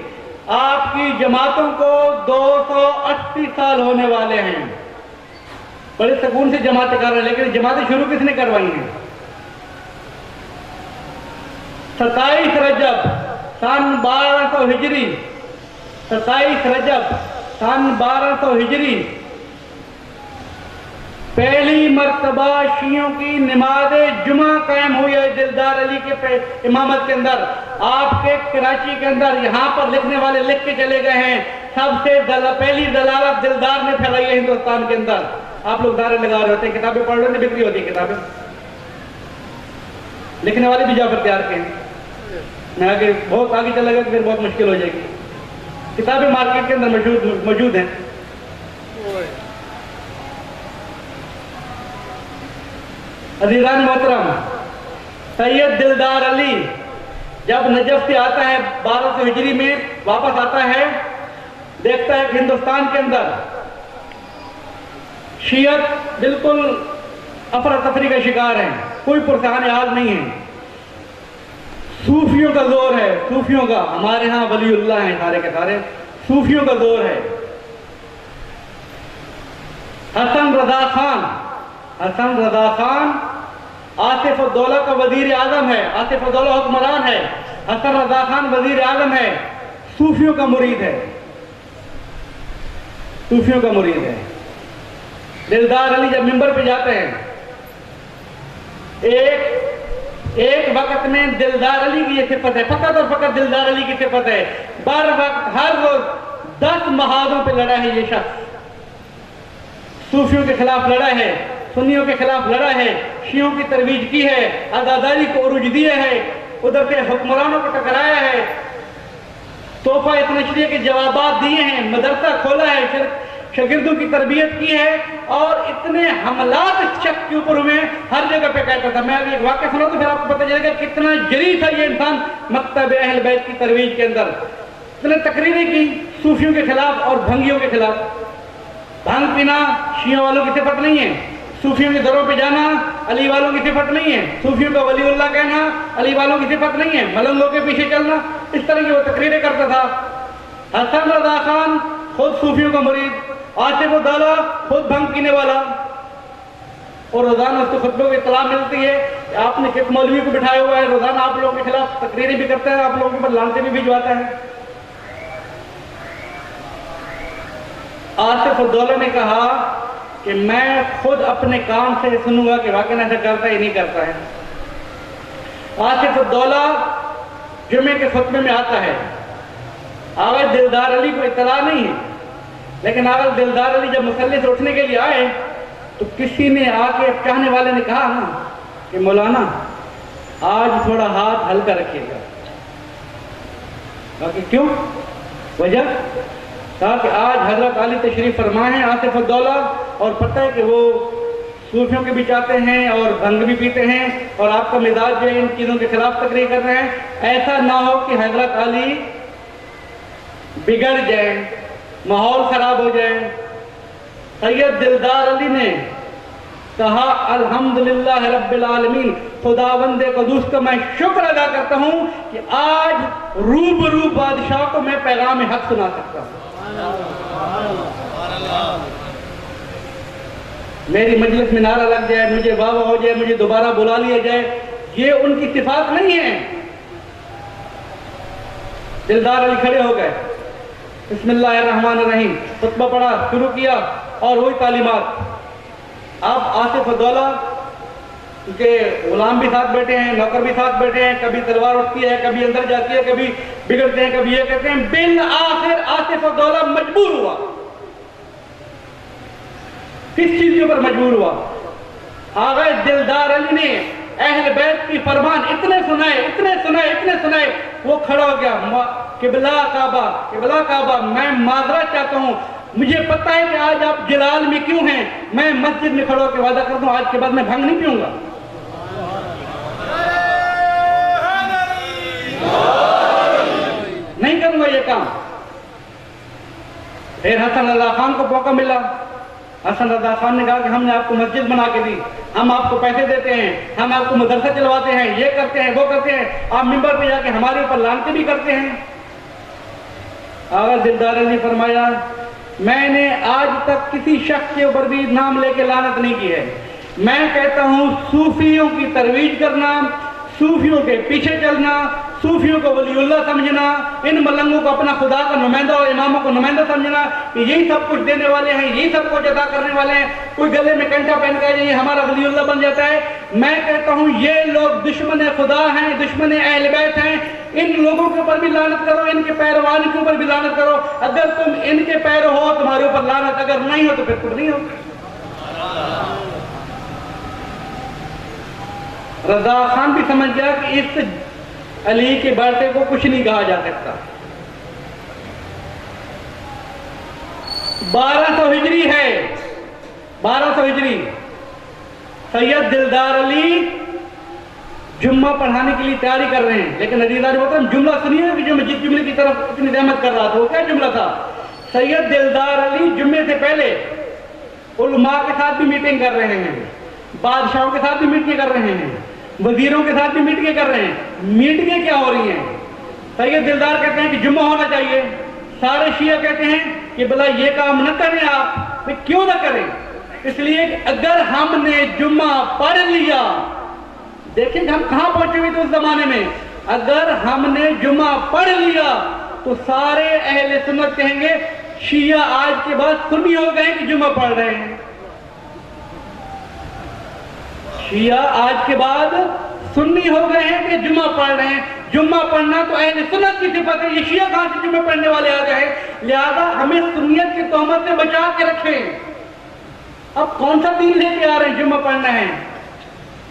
S2: آپ کی جماعتوں کو 238 سال ہونے والے ہیں. بڑے سکون سے جماعتیں کر رہے ہیں، لیکن جماعتیں شروع کس نے کروائی ہیں؟ 27 رجب سن 1200 ہجری 27 رجب سن 1200 ہجری پہلی مرتبہ شیعوں کی نماز جمعہ قائم ہوئی ہے دلدار علی کے امامت کے اندر. آپ کے کراچی کے اندر یہاں پر لکھنے والے لکھ کے چلے گئے ہیں سب سے پہلی دلالت دلدار نے پھیلائی ہے ہندوستان کے اندر. آپ لوگ دارے لگا رہے ہوتے ہیں، کتابیں پڑھ رہے ہیں، بکری ہوتی ہیں کتابیں. لکھنے والے بھی جعفر تیار کے ہیں. میں آگے بہت آگے چلا گیا تو پھر بہت مشکل ہو جائے گی. کتابیں مارکیٹ کے اندر موجود ہیں. عزیزان محترم، سید دلدار علی جب نجف سے آتا ہے 1200 ہجری میں واپس آتا ہے، دیکھتا ہے کہ ہندوستان کے اندر شیعت بالکل افراتفری کا شکار ہیں، کوئی پرسان حال نہیں ہے. صوفیوں کا زور ہے، صوفیوں کا. ہمارے ہاں ولی اللہ ہیں سارے کے سارے. صوفیوں کا زور ہے. حسن رضا خان آصف الدولہ کا وزیر اعظم ہے. آصف الدولہ حکمران ہے، حسن رضا خان وزیر اعظم ہے. صوفیوں کا مرید ہے، صوفیوں کا مرید ہے. دلدار علی جب منبر پہ جاتے ہیں، ایک وقت میں دلدار علی کی یہ صفت ہے، فقط اور فقط دلدار علی کی صفت ہے، بر وقت ہر روز 10 محاذوں پہ لڑا ہے یہ شخص. صوفیوں کے خلاف لڑا ہے، سنیوں کے خلاف لڑا ہے، شیعوں کی ترویج کی ہے، عزاداری کو عروج دیا ہے، ادھر سے حکمرانوں کو ٹکرایا ہے، تحفہ نشریہ کے جوابات دیے ہیں، مدرسہ کھولا ہے، شاگردوں کی تربیت کی ہے، اور اتنے حملات اس شخص کے اوپر ہوئے ہر جگہ پہ کہتا تھا. میں ابھی ایک واقعہ سنا تو پھر آپ کو پتہ چلے گا کتنا جری تھا یہ انسان مکتب اہل بیت کی ترویج کے اندر. اس نے تقریریں کی صوفیوں کے خلاف اور بھنگیوں کے خلاف. بھنگ پینا شیعوں والوں کی صفت نہیں ہے، صوفیوں کے دروں پہ جانا علی والوں کی صفت نہیں ہے، صوفیوں کا ولی اللہ کہنا علی والوں کی صفت نہیں ہے، ملنگوں کے پیچھے چلنا. اس طرح کی وہ تقریریں کرتا تھا. حسن رضا خان خود صوفیوں کا مرید، آصف الدولہ خود بھنگ پینے والا، اور روزانہ اس کو خطبوں کی اطلاع ملتی ہے کہ آپ نے کس مولوی کو بٹھایا ہوا ہے. روزانہ آپ لوگوں کے خلاف تقریریں بھی کرتا ہے، آپ لوگوں کے پر لانتیں بھی بھجواتا ہے. آصف الدولہ نے کہا کہ میں خود اپنے کام سے سنوں گا کہ واقعی ایسا کرتا ہے یا نہیں کرتا ہے. آصف الدولہ جمعے کے خطبے میں آتا ہے. آغاز دلدار علی کو اطلاع نہیں ہے، لیکن آغاز دلدار علی جب مصلی سے اٹھنے کے لیے آئے تو کسی نے آ کے چاہنے والے نے کہا نا کہ مولانا آج تھوڑا ہاتھ ہلکا رکھیے گا. باقی کیوں؟ وجہ کہا کہ آج حضرت علی تشریف فرمائے ہیں آصف الدولہ، اور پتہ ہے کہ وہ صوفیوں کے بھی چاہتے ہیں اور بھنگ بھی پیتے ہیں، اور آپ کا مزاج جو ہے ان چیزوں کے خلاف تقریر کر رہے ہیں۔ ایسا نہ ہو کہ حضرت علی بگڑ جائیں، ماحول خراب ہو جائے۔ سید دلدار علی نے کہا الحمدللہ رب العالمین، خداوند قدوس کا میں شکر ادا کرتا ہوں کہ آج روبرو بادشاہ کو میں پیغام حق سنا سکتا ہوں۔ میری مجلس میں نعرہ لگ جائے، مجھے واہ واہ ہو جائے، مجھے دوبارہ بلا لیا جائے، یہ ان کی صفات نہیں ہے۔ دلدار علی کھڑے ہو گئے، بسم اللہ الرحمن الرحیم، خطبہ پڑھا، شروع کیا، اور وہی تعلیمات۔ اب آصف الدولہ کے غلام بھی ساتھ بیٹھے ہیں، نوکر بھی ساتھ بیٹھے ہیں، کبھی تلوار اٹھتی ہے، کبھی اندر جاتی ہے، کبھی بگڑتے ہیں، کبھی یہ کہتے ہیں۔ بالآخر آصف الدولہ مجبور ہوا۔ کس چیز کے اوپر مجبور ہوا؟ آغا دلدار علی نے اہل بیت کی فرمان اتنے سنائے، وہ کھڑا ہو گیا، قبلہ کعبہ، قبلہ کعبہ، میں معذرت چاہتا ہوں، مجھے پتہ ہے کہ آج آپ جلال میں کیوں ہیں، میں مسجد میں کھڑا ہو کے وعدہ کرتا ہوں آج کے بعد میں بھنگ نہیں پیوں گا، نہیں کروں گا یہ کام۔ پھر حسن رضا خان کو موقع ملا۔ حسن رضا خان نے کہا کہ ہم نے آپ کو مسجد بنا کے دی، ہم آپ کو پیسے دیتے ہیں، ہم آپ کو مدرسہ چلواتے ہیں، یہ کرتے ہیں، وہ کرتے ہیں، آپ منبر پہ جا کے ہمارے اوپر لعنتیں بھی کرتے ہیں۔ آغا دلدار علی نے فرمایا میں نے آج تک کسی شخص کے اوپر بھی نام لے کے لعنت نہیں کی ہے، میں کہتا ہوں صوفیوں کی ترویج کرنا، صوفیوں کے پیچھے چلنا، صوفیوں کو ولی اللہ سمجھنا، ان ملنگوں کو اپنا خدا کا نمائندہ اور اماموں کو نمائندہ سمجھنا کہ یہی سب کچھ دینے والے ہیں، یہی سب کچھ عطا کرنے والے ہیں، کوئی گلے میں کنٹھا پہن کے یہ ہمارا ولی اللہ بن جاتا ہے۔ میں کہتا ہوں یہ لوگ دشمن خدا ہیں، دشمن اہل بیت ہیں، ان لوگوں کے اوپر بھی لعنت کرو، ان کے پیروان کے اوپر بھی لعنت کرو، اگر تم ان کے پیرو ہو تمہارے اوپر لعنت، اگر نہیں ہو تو پھر تم نہیں ہو۔ رضا خان بھی سمجھ گیا کہ اس علی کے بیٹے کو کچھ نہیں کہا جا سکتا۔ 1200 ہجری ہے، 1200 ہجری، سید دلدار علی جمعہ پڑھانے کے لیے تیاری کر رہے ہیں، لیکن عزیزان محترم جملہ سنیے کہ جو جس جملے کی طرف اتنی رحمت کر رہا تھا وہ کیا جملہ تھا؟ سید دلدار علی جمعے سے پہلے علماء کے ساتھ بھی میٹنگ کر رہے ہیں، بادشاہوں کے ساتھ بھی میٹنگ کر رہے ہیں، وزیروں کے ساتھ بھی میٹنگیں کر رہے ہیں۔ میٹنگیں کیا ہو رہی ہیں؟ سید دلدار کہتے ہیں کہ جمعہ ہونا چاہیے، سارے شیعہ کہتے ہیں کہ بھلا یہ کام نہ کریں آپ، کیوں نہ کریں؟ اس لیے کہ اگر ہم نے جمعہ پڑھ لیا، دیکھیں کہ ہم کہاں پہنچے ہوئے تھے اس زمانے میں، اگر ہم نے جمعہ پڑھ لیا تو سارے اہل سنت کہیں گے شیعہ آج کے بعد سنی ہو گئے کہ جمعہ پڑھ رہے ہیں، شیعہ آج کے بعد سنی ہو گئے ہیں کہ جمعہ پڑھ رہے ہیں۔ جمعہ پڑھنا تو اہل سنت کی صفت ہے، یہ شیعہ کہاں سے جمعہ پڑھنے والے آ گئے؟ لہذا ہمیں سنیت کی تہمت سے بچا کے رکھیں۔ اب کون سا دین لے کے آ رہے ہیں جمعہ پڑھنا ہے؟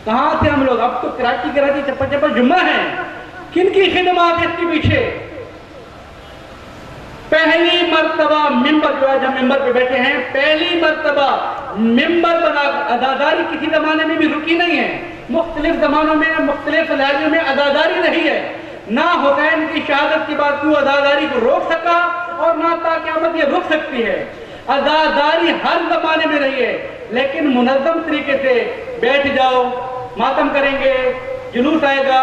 S2: کہاں تھے ہم لوگ؟ اب تو کراچی چپا چپا جمعہ ہے، کن کی خدمات ہے اس کے پیچھے؟ پہلی مرتبہ ممبر، جو آج ہم ممبر پہ بیٹھے ہیں، پہلی مرتبہ ممبر بنا، اداداری کسی زمانے میں بھی رکی نہیں ہے، مختلف زمانوں میں مختلف لہجوں میں اداداری رہی ہے، نہ حسین کی شہادت کے بعد کوئی اداداری کو روک سکا اور نہ تا قیامت یہ رک سکتی ہے۔ اداداری ہر زمانے میں رہی ہے، لیکن منظم طریقے سے بیٹھ جاؤ، ماتم کریں گے، جلوس آئے گا،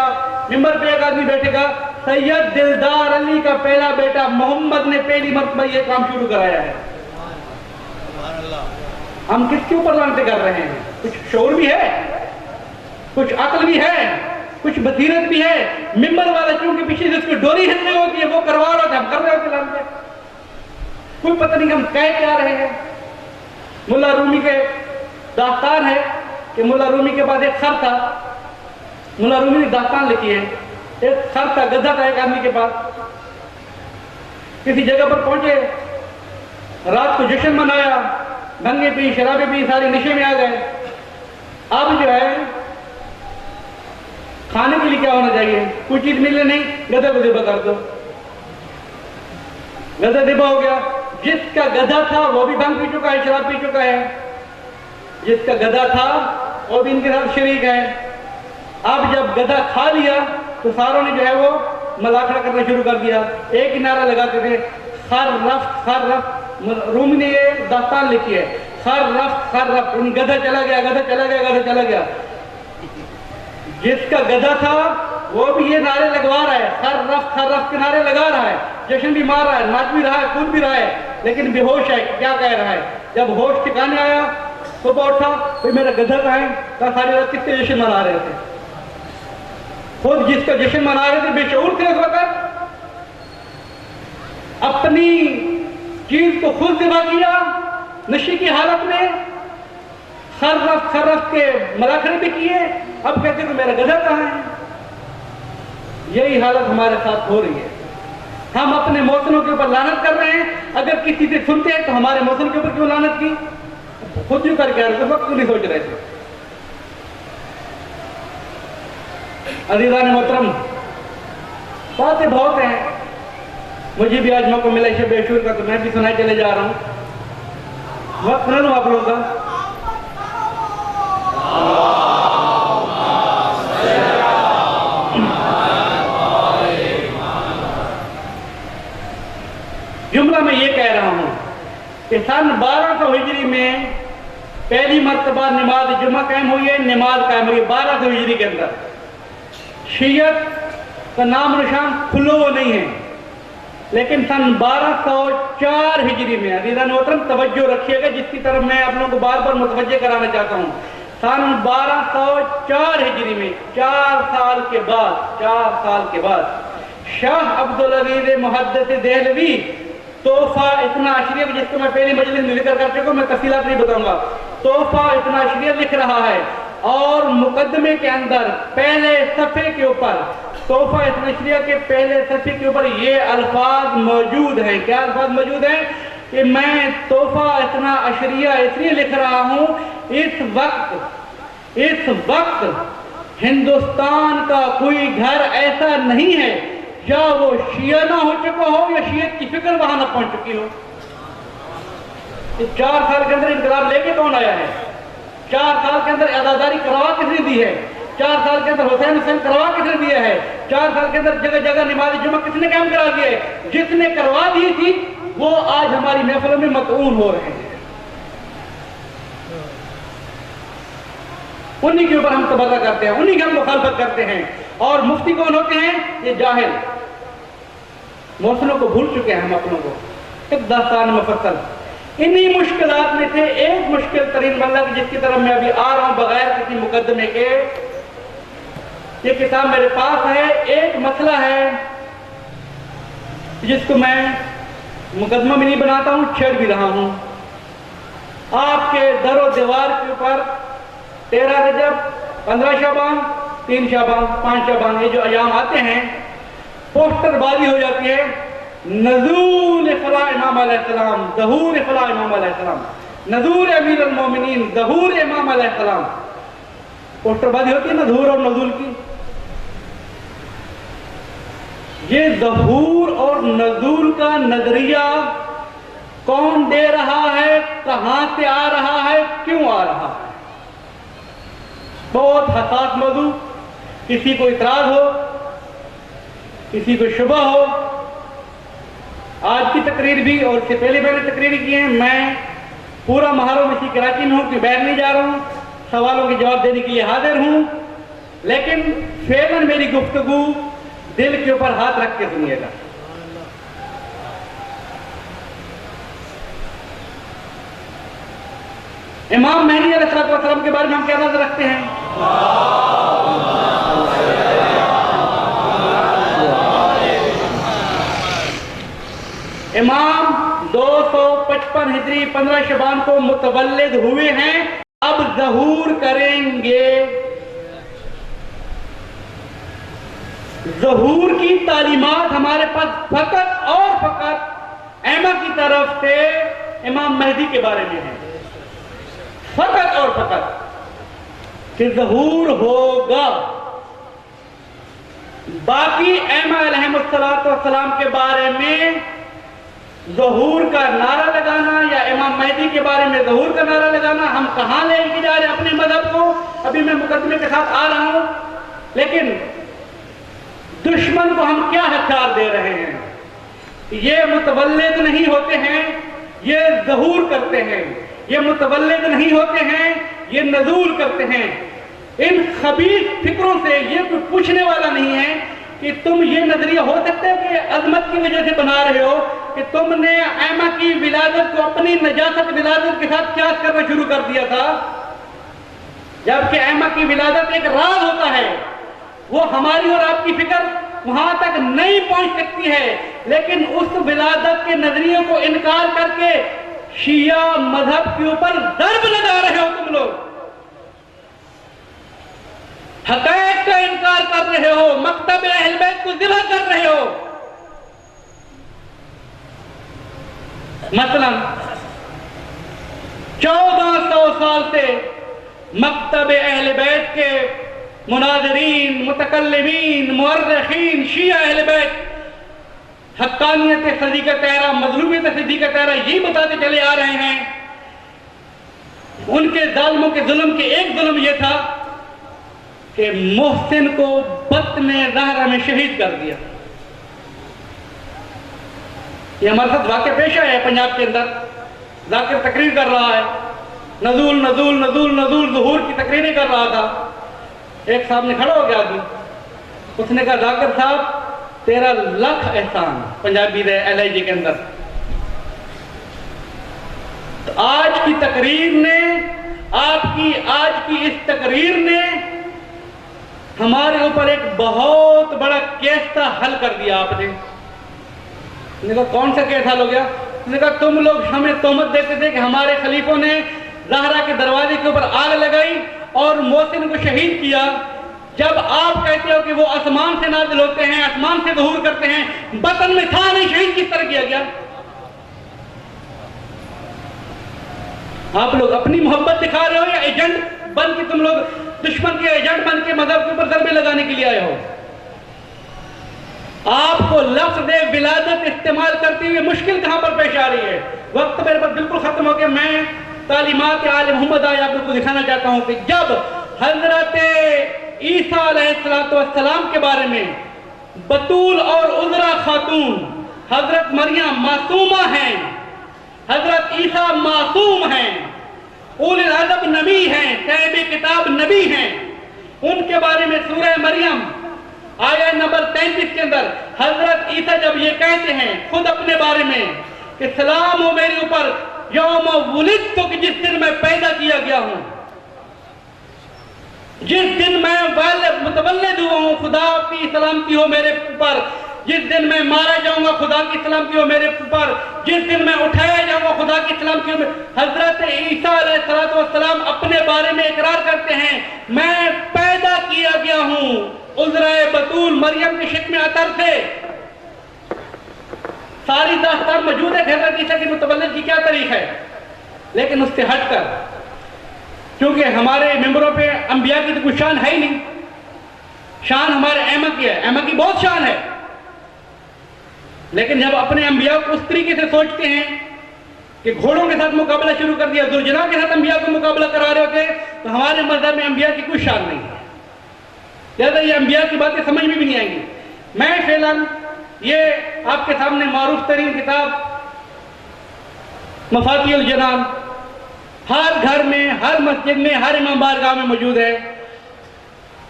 S2: ممبر پہ ایک آدمی بیٹھے گا۔ سید دلدار علی کا پہلا بیٹا محمد نے پہلی مرتبہ یہ کام شروع کرایا ہے۔ ہم کس کے اوپر لعنتیں کر رہے ہیں؟ کچھ شعور بھی ہے، کچھ عقل بھی ہے، کچھ بصیرت بھی ہے۔ ممبر والا چونکہ پیچھے جس کو ڈوری ہلنے ہوتی ہے وہ کروا رہا تھا، ہم کر رہے ہوتے لعنتیں، کوئی پتہ نہیں ہم کہہ کیا رہے ہیں۔ ملا رومی کے داستان ہے کہ ملا رومی کے پاس ایک خر تھا، ملا رومی نے داستان لکھی ہے، ایک خر تھا، گدھا تھا ایک آدمی کے پاس، کسی جگہ پر پہنچے، رات کو جشن منایا، بھنگے پی، شرابیں پی، سارے نشے میں آ گئے۔ اب جو ہے کھانے کے لیے کیا ہونا چاہیے؟ کوئی چیز ملے نہیں، گدھے کو ذبح کر دو، گدھا ذبح ہو گیا، جس کا گدھا تھا وہ بھی بھنگ پی چکا ہے، شراب پی چکا ہے، جس کا گدھا تھا وہ بھی ان کے ساتھ شریک ہے۔ اب جب گدھا کھا لیا تو ساروں نے جو ہے وہ مذاکرہ کرنا شروع کر دیا، ایک ہی نعرہ لگاتے تھے، خر رفت خر رفت۔ روم نے یہ داستان لکھی ہے، خر رفت خر رفت، گدھا چلا گیا، گدھا چلا گیا، گدھا چلا گیا۔ جس کا گدھا تھا وہ بھی یہ نعرے لگوا رہا ہے، خر رفت کے نعرے لگا رہا ہے، جشن بھی مار رہا ہے، ناچ بھی رہا ہے، کود بھی رہا ہے، لیکن بے ہوش ہے، کیا کہہ رہا ہے؟ جب ہوش ٹھکانے آیا صبح اٹھا، پھر میرا گدھا کہاں ہے؟ کہا ساری رات کتنے جشن منا رہے تھے۔ خود جس کا جشن منا رہے تھے بے شعور تھے اس وقت، اپنی چیز کو خود ذبح کیا نشے کی حالت میں، خر رفت کے مذاکرے بھی کیے، اب کہتے کہ میرا گدھا کہاں ہے؟ یہی حالت ہمارے ساتھ ہو رہی ہے۔ ہم اپنے محسنوں کے اوپر لعنت کر رہے ہیں، اگر کسی سے سنتے ہیں تو ہمارے محسن کے اوپر کیوں لعنت کی؟ خود جو کر کے آئے اس وقت کیوں نہیں سوچ رہے تھے؟ عزیزان محترم، باتیں بہت ہیں، مجھے بھی آج موقع ملا شب عاشور کا تو میں بھی سنائے چلے جا رہا ہوں، وقت سنا لوں آپ لوگوں کا۔ جملہ میں یہ کہہ رہا ہوں کہ سن 1200 ہجری میں پہلی مرتبہ نماز جمعہ قائم ہوئی ہے، نماز قائم ہوئی ہے 1200 ہجری کے اندر۔ شیعت کا نام نشان کھلو وہ نہیں ہے، لیکن سن 1204 ہجری میں، عزیزان محترم توجہ رکھیے گا جس کی طرف میں آپ لوگوں کو بار بار متوجہ کرانا چاہتا ہوں، سن 1204 ہجری میں 4 سال کے بعد شاہ عبدالعزیز محدث دہلوی تحفہ اتنا عشریہ، جس کو میں پہلی مجلس میں ذکر کر چکا ہوں، میں تفصیلات نہیں بتاؤں گا، تحفہ اتنا عشریہ لکھ رہا ہے، اور مقدمے کے اندر پہلے صفحے کے اوپر تحفہ اتنا عشریہ کے پہلے صفحے کے اوپر یہ الفاظ موجود ہیں۔ کیا الفاظ موجود ہیں؟ کہ میں تحفہ اتنا عشریہ اس لیے لکھ رہا ہوں، اس وقت ہندوستان کا کوئی گھر ایسا نہیں ہے یا وہ شیعہ نہ ہو چکا ہو یا شیعت کی فکر وہاں نہ پہنچ چکی ہو۔ اس 4 سال کے اندر انقلاب لے کے کون آیا ہے؟ 4 سال کے اندر عزاداری کروا کس نے دی ہے؟ 4 سال کے اندر حسین کروا کس نے دیا ہے؟ 4 سال کے اندر جگہ جگہ نماز جمعہ کس نے قائم کرا دیا ہے؟ جس نے کروا دی تھی وہ آج ہماری محفلوں میں مطعون ہو رہے ہیں، انہی کے اوپر ہم تبرہ کرتے ہیں، انہی کی ہم مخالفت کرتے ہیں، اور مفتی کون ہوتے ہیں؟ یہ جاہل محسنوں کو بھول چکے ہیں ہم اپنوں کو۔ ایک داستان مفصل انہی مشکلات میں سے ایک مشکل ترین مطلب جس کی طرف میں ابھی آ رہا ہوں بغیر کسی مقدمے کے، یہ کتاب میرے پاس ہے، ایک مسئلہ ہے جس کو میں مقدمہ بھی نہیں بناتا ہوں، چھیڑ بھی رہا ہوں۔ آپ کے در و دیوار کے اوپر 13 رجب، 15 شعبان، 3 شعبان، 5 شعبان، یہ جو ایام آتے ہیں پوسٹر بازی ہو جاتی ہے، نزول فلاں امام علیہ السلام، ظہور فلاں امام علیہ السلام، نزول امیر المومنین، ظہور امام علیہ السلام، پوسٹر بازی ہوتی ہے نا ظہور اور نزول کی۔ یہ ظہور اور نزول کا نظریہ کون دے رہا ہے، کہاں سے آ رہا ہے، کیوں آ رہا ہے؟ بہت حساس موضوع، کسی کو اعتراض ہو، کسی کو شبہ ہو۔ آج کی تقریر بھی اور اس سے پہلے میں نے تقریر کی ہیں، میں پورا محرم اسی کراچی میں ہوں کہ باہر نہیں جا رہا ہوں، سوالوں کے جواب دینے کے لیے حاضر ہوں، لیکن فعلاً میری گفتگو دل کے اوپر ہاتھ رکھ کے سنیے گا۔ امام مہدی علیہ السلام کے بارے میں ہم کیا نظر رکھتے ہیں؟ امام 255 ہجری 15 شعبان کو متولد ہوئے ہیں، اب ظہور کریں گے۔ ظہور کی تعلیمات ہمارے پاس فقط اور فقط ائمہ کی طرف سے امام مہدی کے بارے میں ہے، فقط اور فقط کہ ظہور ہوگا۔ باقی ائمہ علیہم السلام کے بارے میں ظہور کا نعرہ لگانا یا امام مہدی کے بارے میں ظہور کا نعرہ لگانا، ہم کہاں لے کے جا رہے ہیں اپنے مذہب کو؟ ابھی میں مقدمے کے ساتھ آ رہا ہوں. لیکن دشمن کو ہم کیا ہتھیار دے رہے ہیں؟ یہ متولد نہیں ہوتے ہیں، یہ ظہور کرتے ہیں. یہ متولد نہیں ہوتے ہیں، یہ نزول کرتے ہیں. ان خبیث فکروں سے یہ کوئی پوچھنے والا نہیں ہے کہ تم یہ نظریہ ہو سکتا ہے کہ عظمت کی وجہ سے بنا رہے ہو کہ تم نے ایما کی ولادت کو اپنی نجاست ولادت کے ساتھ قیاس کرنا شروع کر دیا تھا، جبکہ ایما کی ولادت ایک راز ہوتا ہے. وہ ہماری اور آپ کی فکر وہاں تک نہیں پہنچ سکتی ہے، لیکن اس ولادت کے نظریے کو انکار کر کے شیعہ مذہب کے اوپر ضرب لگا رہے ہو. تم لوگ حقائق کا انکار کر رہے ہو، مکتب اہل بیت کو ذبح کر رہے ہو. مثلا 1400 سال سے مکتب اہل بیت کے مناظرین، متکلمین، مورخین، شیعہ اہل بیت حقانیت صدیق تیرہ، مظلومیت صدیق تیرہ یہ بتاتے چلے آ رہے ہیں. ان کے ظالموں کے ظلم کے ایک ظلم یہ تھا کہ محسن کو بطن زہرا میں شہید کر دیا. یہ ہمارے ساتھ واقعہ پیش آیا ہے پنجاب کے اندر. ذاکر تقریر کر رہا ہے، نزول نزول نزول نزول ظہور کی تقریریں کر رہا تھا. ایک صاحب نے کھڑا ہو گیا آدمی، اس نے کہا ذاکر صاحب 13 لاکھ احسان، پنجابی رہے LIG کے اندر. تو آج کی تقریر نے، آپ کی آج کی اس تقریر نے ہمارے اوپر ایک بہت بڑا کیس کا حل کر دیا. آپ نے کہا کون سا کیس حل ہو گیا؟ اس نے کہا تم لوگ ہمیں تہمت دیتے تھے کہ ہمارے خلیفوں نے زہرا کے دروازے کے اوپر آگ لگائی اور محسن کو شہید کیا. جب آپ کہتے ہو کہ وہ آسمان سے نازل ہوتے ہیں، آسمان سے ظہور کرتے ہیں، بطن میں تھا نہیں، شہید کس طرح کیا گیا؟ آپ لوگ اپنی محبت دکھا رہے ہو یا ایجنٹ بن کے تم لوگ دشمن کے ایجنٹ بن کے مذہب کے اوپر ضربے لگانے کے لیے آئے ہو؟ آپ کو لفظ ولادت استعمال کرتے ہوئے مشکل کہاں پر پیش آ رہی ہے؟ وقت میرے پاس بالکل ختم ہو گیا. میں تعلیمات آل محمد آپ کو دکھانا چاہتا ہوں کہ جب حضرت عیسیٰ علیہ السلام کے بارے میں بطول اور عذرا خاتون، حضرت مریم معصومہ ہیں، حضرت عیسیٰ معصوم ہیں، اول العزم نبی ہیں، صاحب کتاب نبی ہیں، ان کے بارے میں سورہ مریم آیہ نمبر 33 کے اندر حضرت عیسیٰ جب یہ کہتے ہیں خود اپنے بارے میں کہ سلام ہو میرے اوپر یوم ولدت، کہ جس دن میں پیدا کیا گیا ہوں، جس دن میں متولد ہوا ہوں، خدا کی سلامتی ہو میرے اوپر. جس دن میں مارا جاؤں گا، خدا کی سلامتی ہو میرے اوپر. جس دن میں اٹھایا جاؤں گا، خدا کی سلامتی ہو میرے. حضرت عیسیٰ علیہ السلام اپنے بارے میں اقرار کرتے ہیں میں پیدا کیا گیا ہوں عذرائے بطول مریم کے شکم عطر سے. ساری داستان موجود ہے حضرت عیسیٰ کی متولد کی کیا تاریخ ہے. لیکن اس سے ہٹ کر، کیونکہ ہمارے ممبروں پہ انبیاء کی تو کوئی شان ہے ہی نہیں، شان ہمارے ایما کی ہے، ایما کی بہت شان ہے. لیکن جب اپنے انبیاء کو اس طریقے سے سوچتے ہیں کہ گھوڑوں کے ساتھ مقابلہ شروع کر دیا، درجنا کے ساتھ انبیاء کو مقابلہ کرا رہے ہوتے، تو ہمارے مذہب میں انبیاء کی کوئی شان نہیں ہے. لہذا یہ انبیاء کی باتیں سمجھ میں بھی نہیں آئیں گی. میں فعلاً یہ آپ کے سامنے معروف ترین کتاب مفاتیح الجنان ہر گھر میں، ہر مسجد میں، ہر امام بارگاہ میں موجود ہے.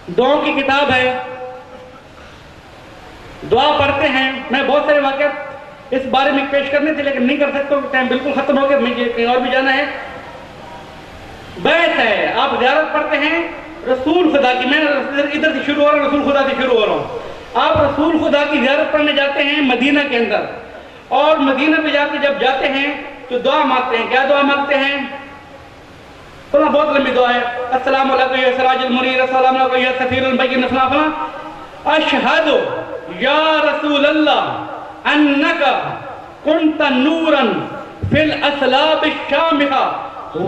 S2: دعاؤں کی کتاب ہے، دعا پڑھتے ہیں. میں بہت سارے واقعات اس بارے میں پیش کرنے تھے لیکن نہیں کر سکتا، ٹائم بالکل ختم ہو گیا، مجھے کہیں اور بھی جانا ہے. بیعت ہے، آپ زیارت پڑھتے ہیں رسول خدا کی. میں ادھر سے شروع ہو رہا ہوں، رسول خدا سے شروع ہو رہا ہوں. آپ رسول خدا کی زیارت پڑھنے جاتے ہیں مدینہ کے اندر، اور مدینہ پہ جا کے جب جاتے ہیں تو دعا مانگتے ہیں. کیا دعا مانگتے ہیں؟ بہت لمبی دعا ہے. السلام علیکم یا سراج المنیر، السلام علیکم یا سفیر البین، فلاں فلاں. اشہد یا رسول اللہ انکا کنت نورا فی الاسلاب الشامخہ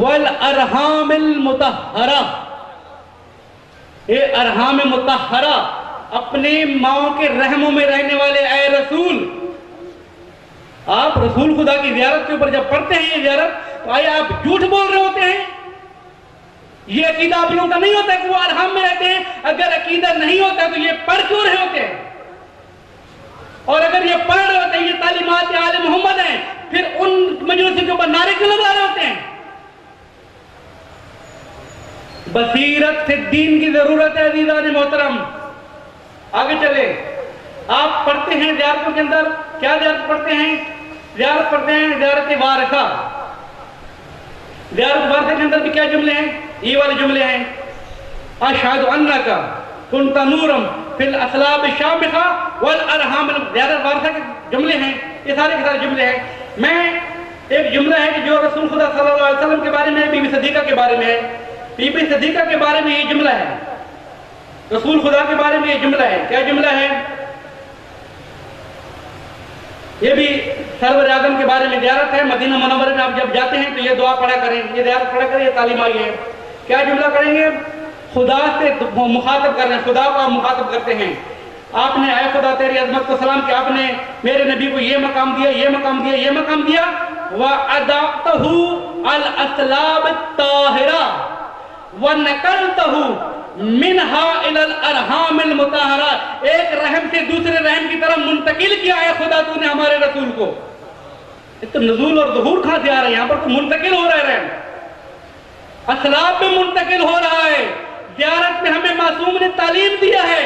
S2: والارحام المطہرہ. اے ارحام مطہرہ، اپنے ماؤں کے رحموں میں رہنے والے اے رسول، آپ رسول خدا کی زیارت کے اوپر جب پڑھتے ہیں یہ زیارت، تو آیا آپ جھوٹ بول رہے ہوتے ہیں؟ یہ عقیدہ آپ لوگوں کا نہیں ہوتا کہ وہ ارحام میں رہتے ہیں؟ اگر عقیدہ نہیں ہوتا تو یہ پڑھ کیوں رہے ہوتے ہیں؟ اور اگر یہ پڑھ رہے ہوتے ہیں، یہ تعلیمات آل محمد ہیں، پھر ان مجلسوں کے اوپر نعرے کیوں لگا رہے ہوتے ہیں؟ بصیرت سے دین کی ضرورت ہے عزیزان محترم۔ آگے چلے، آپ پڑھتے ہیں زیارتوں کے اندر کیا زیارت پڑھتے ہیں؟ زیارت پڑھتے ہیں زیارت وارثہ۔ زیارت وارثہ کے اندر بھی کیا جملے ہیں؟ یہ والے جملے ہیں، اشہد انک کنت نورم فی الاصلاب الشامخہ والارحام۔ زیارت وارثہ کے جملے ہیں، یہ سارے کے سارے جملے ہیں۔ میں ایک جملہ ہے کہ جو رسول خدا صلی اللہ علیہ وسلم کے بارے میں، بی بی صدیقہ کے بارے میں ہے، بی بی صدیقہ کے بارے میں یہ جملہ ہے، رسول خدا کے بارے میں یہ جملہ ہے۔ کیا جملہ ہے؟ یہ بھی سرور اعظم کے بارے میں زیارت ہے۔ مدینہ منورہ میں آپ جب جاتے ہیں تو یہ دعا پڑھا کریں، یہ زیارت پڑھا کریں، یہ تعلیم آئی ہے۔ کیا جملہ کریں گے؟ خدا سے مخاطب کر رہے ہیں، خدا کو آپ مخاطب کرتے ہیں۔ آپ نے اے خدا تیری عظمت کو سلام کہ آپ نے میرے نبی کو یہ مقام دیا، یہ مقام دیا، یہ مقام دیا۔ وَأَدَعْتَهُ الْأَسْلَابِ الطَّاهِرَةِ وَنَقَلْتَهُ مِنْهَا إِلَى الْأَرْحَامِ الْمُطَهَّرَةِ۔ ایک رحم سے دوسرے رحم کی طرف منتقل کیا ہے خدا تو نے ہمارے رسول کو۔ تو نزول اور ظہور کہاں سے آ رہے ہیں؟ یہاں پر تو منتقل ہو رہا ہے رحم، اسلاب میں منتقل ہو رہا ہے۔ زیارت میں ہمیں معصوم نے تعلیم دیا ہے۔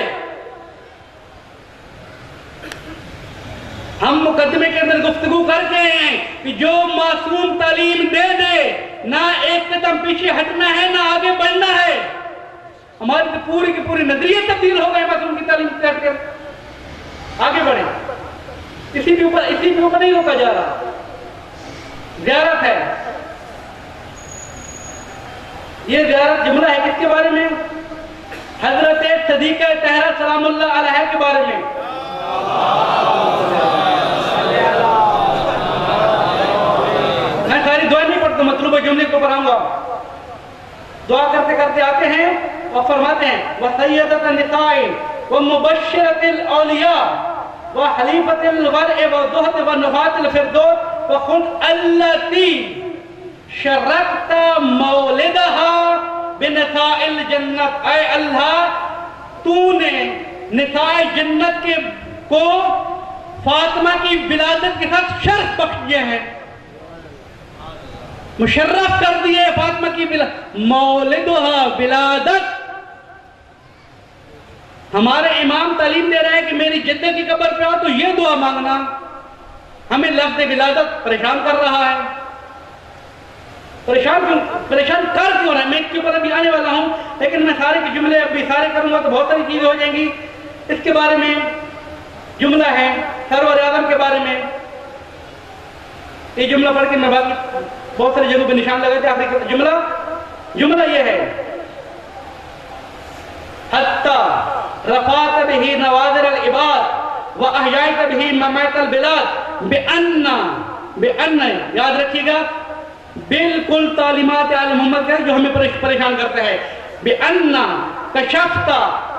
S2: ہم مقدمے کے اندر گفتگو کر کے ہیں کہ جو معصوم تعلیم دے دے، نہ ایک قدم پیچھے ہٹنا ہے نہ آگے بڑھنا ہے۔ ہماری تو پوری کی پوری نظریہ تبدیل ہو گئے معصوم کی تعلیم سے ہٹ کر آگے بڑھیں۔ اسی کے اوپر نہیں روکا جا رہا۔ زیارت ہے، یہ زیارت جملہ ہے کس کے بارے میں؟ حضرت صدیقہ طاہرہ سلام اللہ علیہ کے بارے میں۔ میں ساری دعا نہیں پڑھتا، مطلوبہ جملے کو پڑھاؤں گا۔ دعا کرتے کرتے آتے ہیں اور فرماتے ہیں وَسَيِّدَةَ النِّسَاءِ وَمُبَشِّرَةِ الْأَوْلِيَاءِ وَحَلِيفَةِ الْوَرْءِ وَزُهْدِ وَنُفَاةِ الْفِرْدَوْسِ وَقُلْ الَّتِي شَرَّقْتَ مَوْلِدَهَا بِنِسَاءِ الْجَنَّةِ۔ اے اللہ، تو نے نساء جنت کے کو فاطمہ کی ولادت کے ساتھ شرف بخش دیا ہے، مشرف کر دیے فاطمہ کی مولدہا ولادت۔ ہمارے امام تعلیم دے رہے ہیں کہ میری جدہ کی قبر پہ آؤ تو یہ دعا مانگنا۔ ہمیں لفظ ولادت پریشان کر رہا ہے۔ پریشان کر کیوں رہا ہے؟ میں اس کے اوپر ابھی آنے والا ہوں، لیکن میں سارے کے جملے ابھی سارے کروں گا تو بہت ساری چیزیں ہو جائیں گی۔ اس کے بارے میں جملہ ہے سرور اعظم کے بارے میں۔ یہ جملہ پڑھ کے میں باقی بہت سارے جگہوں پہ نشان لگے تھے۔ آخری جملہ یہ ہے حتی رفعت به نوادر العباد واحییت به ممات البلاد بأن یاد رکھیے گا، بالکل تعلیمات آل محمد کا جو ہمیں پریشان کرتا ہے۔ بأن کشفت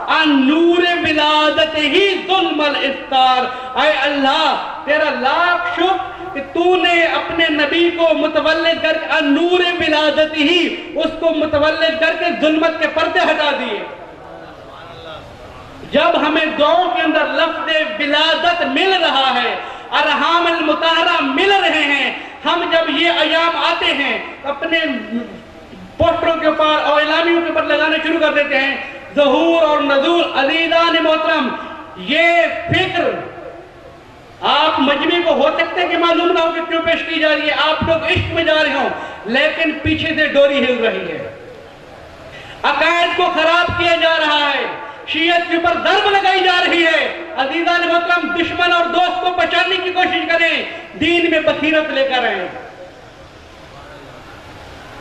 S2: عن نور ولادت ہی ظلم الاستار۔ اے اللہ تیرا لاکھ شکر کہ تو نے اپنے نبی کو متولد کر کے عن نور ولادت ہی، اس کو متولد کر کے ظلمت کے پردے ہٹا دیے۔ جب ہمیں دعاؤں کے اندر لفظ ولادت مل رہا ہے، ارحام المطہرہ مل رہے ہیں، ہم جب یہ ایام آتے ہیں اپنے پوسٹروں کے اوپر اور اعلامیوں کے اوپر لگانا شروع کر دیتے ہیں ظہور اور نزول۔ عزیزان محترم، یہ فکر آپ مجمع کو ہو سکتے ہیں کہ معلوم نہ ہو کہ کیوں پیش کی جا رہی ہے، آپ لوگ عشق میں جا رہے ہوں، لیکن پیچھے سے ڈوری ہل رہی ہے، عقائد کو خراب کیا جا رہا ہے، شیعت کے اوپر ضرب لگائی جا رہی ہے۔ عزیزان محترم، دشمن اور دوست کو پہچاننے کی کوشش کریں، دین میں بصیرت لے کر آئیں۔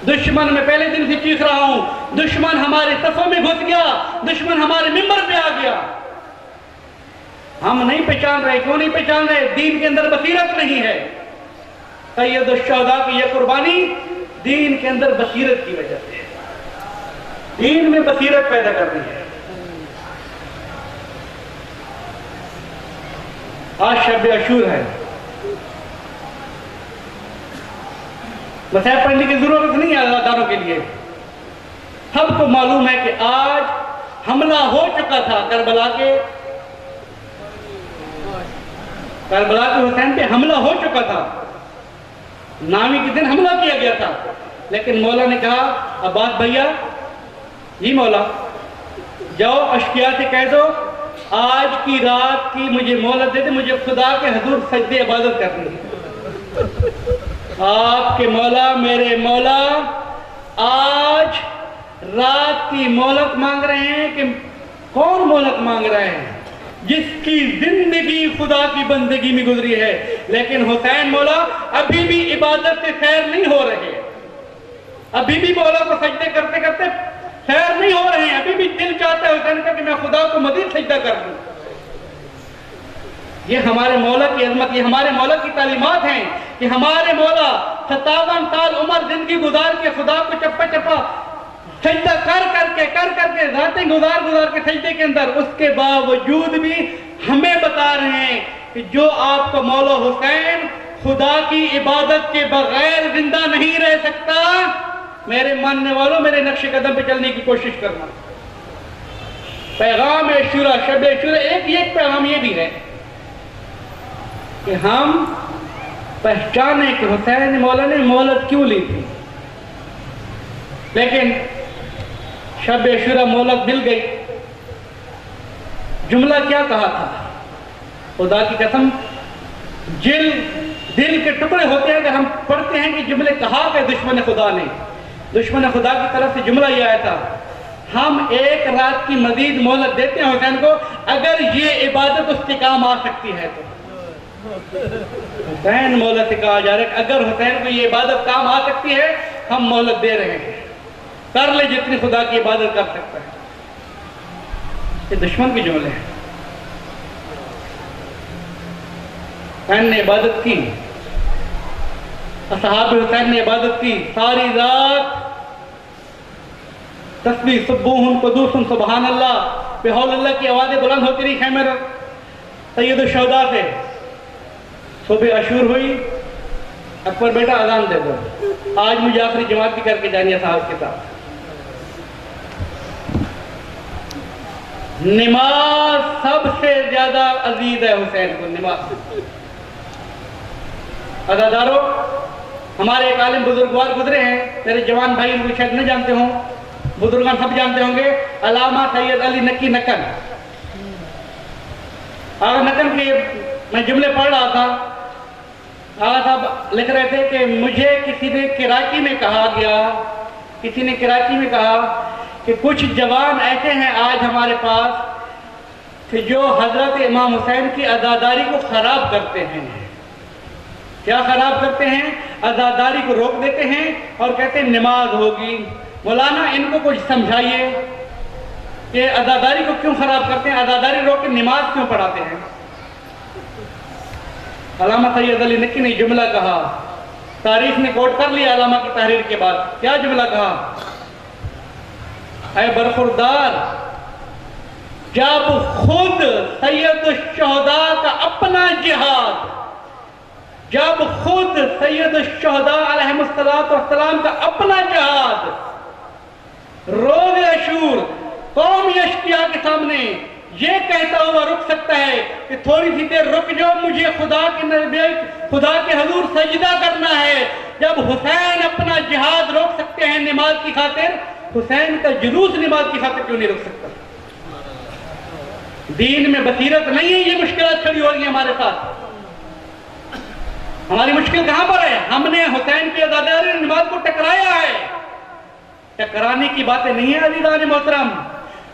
S2: دشمن میں پہلے دن سے چیخ رہا ہوں، دشمن ہمارے صفوں میں گھس گیا، دشمن ہمارے ممبر پہ آ گیا۔ ہم نہیں پہچان رہے، کیوں نہیں پہچان رہے؟ دین کے اندر بصیرت نہیں ہے۔ سید الشہداء کی یہ قربانی دین کے اندر بصیرت کی وجہ سے ہے، دین میں بصیرت پیدا کرنی ہے۔ آج شب عاشور ہے، مسائل پڑھنے کی ضرورت نہیں ہے عزاداروں کے لیے. سب کو معلوم ہے کہ آج حملہ ہو چکا تھا کربلا کے حسین پہ حملہ ہو چکا تھا. نامی کے دن حملہ کیا گیا تھا. لیکن مولا نے کہا عباس بھیا جی مولا جاؤ اشقیاء سے کہہ دو آج کی رات کی مجھے مہلت دے دے, مجھے خدا کے حضور سجدے عبادت کرنی ہے. آپ کے مولا میرے مولا آج رات کی مہلت مانگ رہے ہیں. کہ کون مہلت مانگ رہے ہیں؟ جس کی زندگی خدا کی بندگی میں گزری ہے. لیکن حسین مولا ابھی بھی عبادت سے سیر نہیں ہو رہے, ابھی بھی مولا کو سجدے کرتے کرتے سیر نہیں ہو رہے ہیں. ابھی بھی دل چاہتا ہے حسین کا کہ میں خدا کو مزید سجدہ کر دوں. یہ ہمارے مولا کی عظمت, یہ ہمارے مولا کی تعلیمات ہیں کہ ہمارے مولا 57 سال عمر زندگی گزار کے خدا کو چپا چپا سجدہ کر کے راتیں گزار کے سجدے کے اندر, اس کے باوجود بھی ہمیں بتا رہے ہیں کہ جو آپ کا مولا حسین خدا کی عبادت کے بغیر زندہ نہیں رہ سکتا. میرے ماننے والوں میرے نقش قدم پہ چلنے کی کوشش کرنا. پیغام عاشورہ شب عاشورہ ایک پیغام یہ بھی ہے کہ ہم پہچانے کہ حسین مولا نے مہلت کیوں لی تھی. لیکن شب عاشورہ مہلت مل گئی. جملہ کیا کہا تھا؟ خدا کی قسم دل کے ٹکڑے ہوتے ہیں کہ ہم پڑھتے ہیں کہ جملے کہا کہ دشمن خدا نے, دشمن خدا کی طرف سے جملہ یہ آیا تھا ہم ایک رات کی مزید مہلت دیتے ہیں حسین کو اگر یہ عبادت اس کے کام آ سکتی ہے تو. حسین مہلت سے کہا جا رہا ہے کہ اگر حسین کو یہ عبادت کام آ سکتی ہے ہم مہلت دے رہے ہیں, کر لے جتنی خدا کی عبادت کر سکتا ہے. یہ دشمن کے جملے ہیں. حسین نے عبادت کی, اصحاب حسین نے عبادت کی, ساری رات تسبیح سبوح قدوس سبحان اللہ بحول اللہ کی آوازیں بلند ہوتی رہی خیمے میں. سید الشہداء سے صبح عاشور ہوئی, اکبر بیٹا اذان دے دو, آج مجھے آخری جماعت بھی کر کے جانی ہے صاحب کے ساتھ. نماز سب سے زیادہ عزیز ہے حسین کو, نماز. عزادارو ہمارے ایک عالم بزرگوار گزرے ہیں, میرے جوان بھائی ان کو شاید نہ جانتے ہوں, بزرگان سب جانتے ہوں گے, علامہ سید علی نکی نکن. آغا نکن کے میں جملے پڑھ رہا تھا, آغا صاحب لکھ رہے تھے کہ مجھے کسی نے کراچی میں کہا کہ کچھ جوان ایسے ہیں آج ہمارے پاس کہ جو حضرت امام حسین کی عزاداری کو خراب کرتے ہیں. کیا خراب کرتے ہیں؟ عزاداری کو روک دیتے ہیں اور کہتے ہیں نماز ہوگی. مولانا ان کو کچھ سمجھائیے کہ عزاداری کو کیوں خراب کرتے ہیں, عزاداری روک کے نماز کیوں پڑھاتے ہیں. علامہ سید علی نکی نے جملہ کہا, تاریخ نے کوٹ کر لیا علامہ کی تحریر کے بعد. کیا جملہ کہا؟ اے برخوردار, جب خود سید الشہداء کا اپنا جہاد, جب خود سید الشہداء علیہ السلام کا اپنا جہاد روز عاشور قومی اشقیاء کے سامنے یہ کہتا ہوا رک سکتا ہے کہ تھوڑی سی دیر رک جاؤ, مجھے خدا کے حضور سجدہ کرنا ہے. جب حسین اپنا جہاد روک سکتے ہیں نماز کی خاطر, حسین کا جلوس نماز کی خاطر کیوں نہیں رک سکتا؟ دین میں بصیرت نہیں ہے. یہ مشکلات کھڑی ہو رہی ہیں ہمارے ساتھ. ہماری مشکل کہاں پر ہے؟ ہم نے حسین کی عزاداری نماز کو ٹکرایا ہے. ٹکرانے کی باتیں نہیں ہیں عزیزان محترم.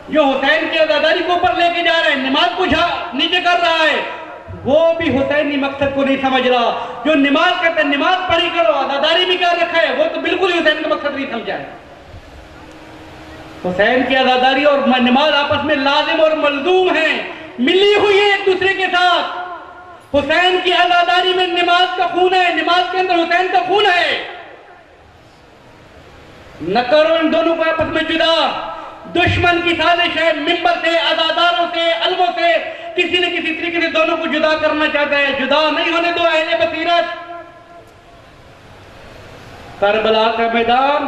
S2: جو حسین کی عزاداری کو اوپر لے کے جا رہے ہیں, نماز کو نیچے کر رہا ہے, وہ بھی حسینی مقصد کو نہیں سمجھ رہا. جو نماز کہتے ہیں نماز پڑھی کرو, عزاداری بھی کیا رکھا ہے, وہ تو بالکل ہی حسین کا مقصد نہیں سمجھا ہے. حسین کی عزاداری اور نماز آپس میں لازم اور ملزوم ہیں, ملی ہوئی ہے ایک دوسرے کے ساتھ. حسین کی عزاداری میں نماز کا خون ہے, نماز کے اندر حسین کا خون ہے. نہ کرو ان دونوں کو آپس میں جدا. دشمن کی سازش ہے, ممبر سے, عزاداروں سے, علموں سے کسی نہ کسی طریقے سے دونوں کو جدا کرنا چاہتا ہے. جدا نہیں ہونے دو اہل بصیرت. کربلا کا میدان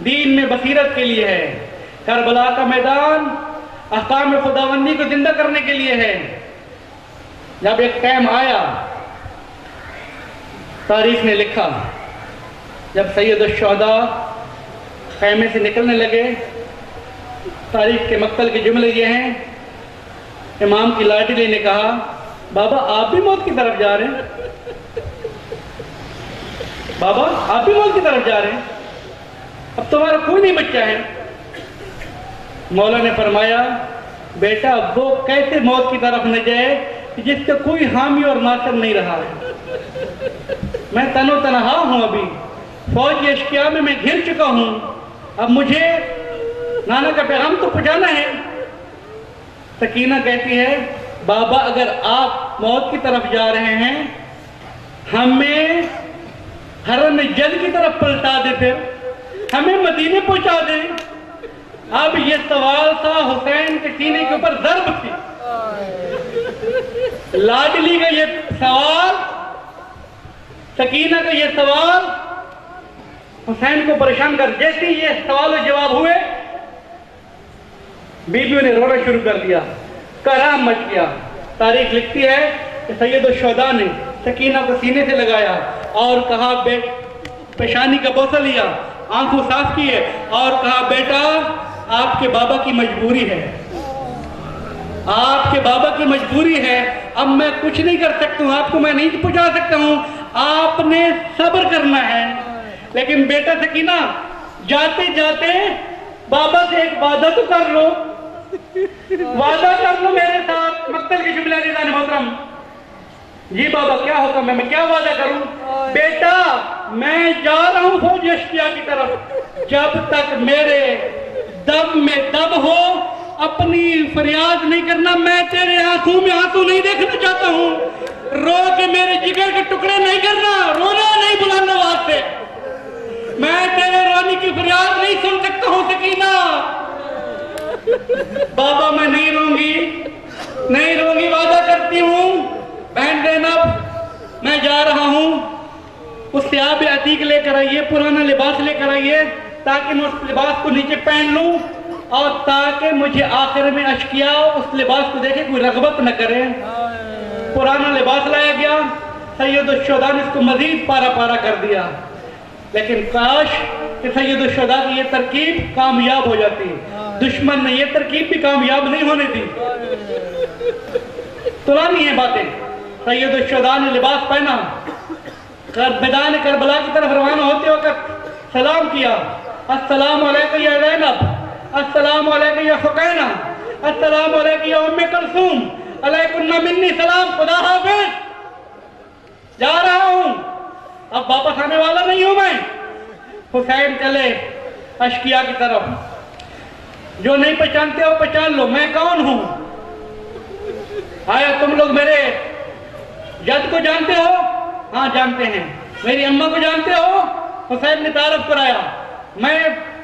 S2: دین میں بصیرت کے لیے ہے، کربلا کا میدان احکام خداوندی کو زندہ کرنے کے لیے ہے۔ جب ایک ٹائم آیا، تاریخ نے لکھا، جب سید الشہداء خیمے سے نکلنے لگے، تاریخ کے مقتل کے جملے یہ ہیں، امام کی لاڈلی نے کہا بابا آپ بھی موت کی طرف جا رہے ہیں، بابا آپ بھی موت کی طرف جا رہے ہیں، اب تمہارا کوئی نہیں بچہ ہے۔ مولا نے فرمایا بیٹا وہ کیسے موت کی طرف نہ جائے جس کا کوئی حامی اور ناصر نہیں رہا ہے، میں تن و تنہا ہوں، ابھی فوج اشکیا میں گھر چکا ہوں، اب مجھے نانا کا پیغام تو پہنچانا ہے۔ سکینہ کہتی ہے بابا اگر آپ موت کی طرف جا رہے ہیں ہمیں حرم جد کی طرف پلٹا دے، پھر ہمیں مدینے پہنچا دے۔ اب یہ سوال تھا حسین کے سینے کے اوپر ضرب تھی، لاڈلی کا یہ سوال، سکینہ کا یہ سوال حسین کو پریشان کر، جیسے یہ سوال و جواب ہوئے بیویوں نے رونا شروع کر دیا، کرام مچ گیا۔ تاریخ لکھتی ہے کہ سید الشہداء نے سکینہ کو سینے سے لگایا اور کہا پیشانی کا بوسہ لیا، آنکھوں صاف کیے اور کہا بیٹا آپ کے بابا کی مجبوری ہے، آپ کے بابا کی مجبوری ہے، اب میں کچھ نہیں کر سکتا ہوں، آپ کو میں نہیں پہنچا سکتا ہوں، آپ نے صبر کرنا ہے۔ لیکن بیٹا سکینہ جاتے جاتے بابا سے ایک وعدہ تو کر لو، وعدہ کر لو میرے ساتھ۔ مقتل کے جملہ نظام محترم، جی بابا کیا حکم ہے، میں کیا وعدہ کروں؟ بیٹا میں جا رہا ہوں فوج اشکیا کی طرف، جب تک میرے دم میں دم ہو اپنی فریاد نہیں کرنا، میں تیرے آنکھوں میں آنسو نہیں دیکھنا چاہتا ہوں، رو کے میرے جگر کے ٹکڑے نہیں کرنا، رونا نہیں بلانا واسطے، میں تیرے رونے کی فریاد نہیں سن سکتا ہوں سکینہ۔ بابا میں نہیں روں گی، نہیں روں گی، وعدہ کرتی ہوں۔ بہن زینب میں جا رہا ہوں، اس سے آپ عتیق لے کر آئیے، پرانا لباس لے کر آئیے تاکہ میں اس لباس کو نیچے پہن لوں اور تاکہ مجھے آخر میں اشکیا اس لباس کو دیکھے کوئی رغبت نہ کرے۔ پرانا لباس لایا گیا، سید الشہداء نے اس کو مزید پارا پارا کر دیا، لیکن کاش کہ سید الشہداء کی یہ ترکیب کامیاب ہو جاتی، دشمن نے یہ ترکیب بھی کامیاب نہیں ہونے دی۔ تلانی ہے باتیں، سید الشہداء نے لباس پہنا، میدان کربلا کی طرف روانہ ہوتے وقت سلام کیا، السلام علیکم یا زینب، السلام علیکم یا سکینہ، السلام علیکم یا ام کلثوم، علیکم منی سلام، خدا حافظ، جا رہا ہوں، اب واپس آنے والا نہیں ہوں میں۔ حسین چلے اشکیا کی طرف، جو نہیں پہچانتے ہو پہچان لو میں کون ہوں۔ آیا تم لوگ میرے جد کو جانتے ہو؟ ہاں جانتے ہیں۔ میری اماں کو جانتے ہو؟ حسین نے تعارف کرایا، میں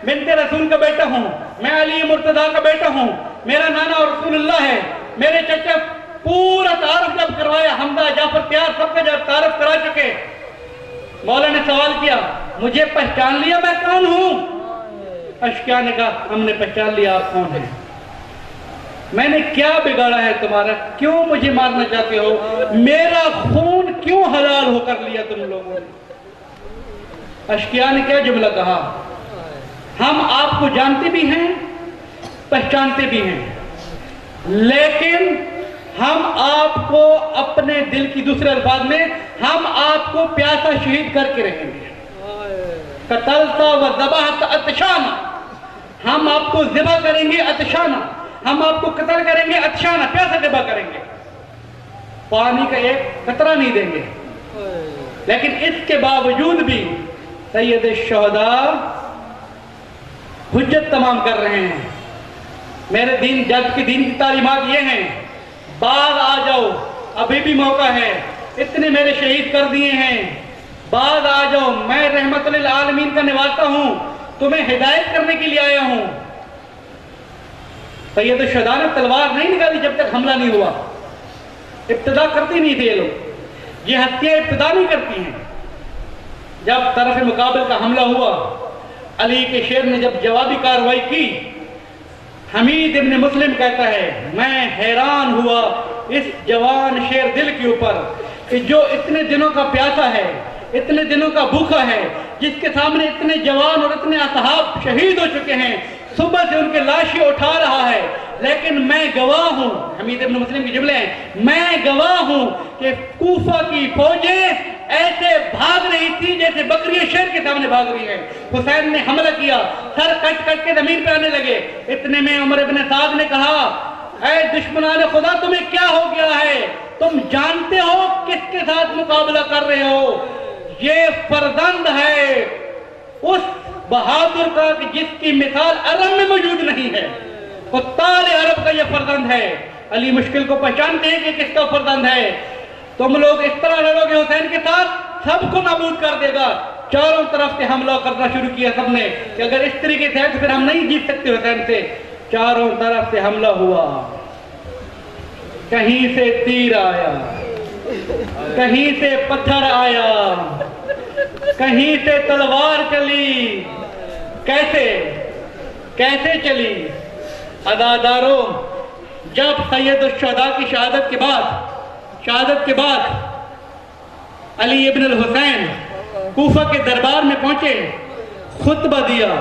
S2: بنت رسول کا بیٹا ہوں، میں علی مرتضیٰ کا بیٹا ہوں، میرا نانا رسول اللہ ہے، میرے چچا، پورا تعارف جب کروایا، حمزہ جعفر تیار سب کا جب تعارف کرا چکے، مولا نے سوال کیا مجھے پہچان لیا میں کون ہوں؟ اشکیا نے کہا ہم نے پہچان لیا آپ کون ہیں، میں نے کیا بگاڑا ہے تمہارا، کیوں مجھے مارنا چاہتے ہو، میرا خون کیوں حلال ہو کر لیا تم لوگوں نے؟ اشکیا نے کیا جملہ کہا، ہم آپ کو جانتے بھی ہیں پہچانتے بھی ہیں، لیکن ہم آپ کو اپنے دل کی، دوسرے الفاظ میں ہم آپ کو پیاسا شہید کر کے رہیں گے، قتلتا و ذبحت عطشانہ، ہم آپ کو ذبح کریں گے عطشانہ، ہم آپ کو قتل کریں گے عطشانہ، پیاسا ذبح کریں گے، پانی کا ایک قطرہ نہیں دیں گے۔ لیکن اس کے باوجود بھی سید الشہداء حجت تمام کر رہے ہیں۔ میرے دین، جج کے دین کی تعلیمات یہ ہیں، بعد آ جاؤ، ابھی بھی موقع ہے، اتنے میرے شہید کر دیے ہیں، بعد آ جاؤ، میں رحمت للعالمین کا نواسا ہوں، تمہیں ہدایت کرنے کے لیے آیا ہوں۔ سید الشہداء نے تلوار نہیں نکالی جب تک حملہ نہیں ہوا، ابتدا کرتی نہیں تھے یہ لوگ، یہ ہستیاں ابتدا نہیں کرتی ہیں، جب طرف مقابل کا حملہ ہوا، علی کے شیر نے جب جوابی کارروائی کی، حمید ابن مسلم کہتا ہے میں حیران ہوا اس جوان شیر دل کے اوپر کہ جو اتنے دنوں کا پیاسا ہے، اتنے دنوں کا بھوکا ہے، جس کے سامنے اتنے جوان اور اتنے اصحاب شہید ہو چکے ہیں، صبح سے ان کے لاشیں اٹھا رہا ہے، لیکن میں گواہ ہوں، حمید ابن مسلم کی جملے ہیں، میں گواہ ہوں کہ کوفہ کی فوجیں ایسے بھاگ رہی تھی جیسے بکریاں شیر کے سامنے بھاگ رہی ہیں۔ حسین نے حملہ کیا، سر کٹ کٹ کے زمین پہ آنے لگے۔ اتنے میں عمر ابن سعد نے کہا اے دشمنان خدا تمہیں کیا ہو گیا ہے؟ تم جانتے ہو کس کے ساتھ مقابلہ کر رہے ہو؟ یہ فرزند ہے اس بہادر کا کہ جس کی مثال عرب میں موجود نہیں ہے، قطار عرب کا یہ فرزند ہے۔ علی مشکل کو پہچانتے ہیں کہ کس کا فرزند ہے۔ تم لوگ اس طرح لڑو گے حسین کے ساتھ، سب کو نابود کر دے گا۔ چاروں طرف سے حملہ کرنا شروع کیا سب نے کہ اگر اس طریقے سے ہے تو پھر ہم نہیں جیت سکتے حسین سے۔ چاروں طرف سے حملہ ہوا، کہیں سے تیر آیا، کہیں سے پتھر آیا، کہیں سے تلوار چلی۔ کیسے چلی؟ عزاداروں، جب سید الشہداء کی شہادت کے بعد علی ابن الحسین کوفہ کے دربار میں پہنچے، خطبہ دیا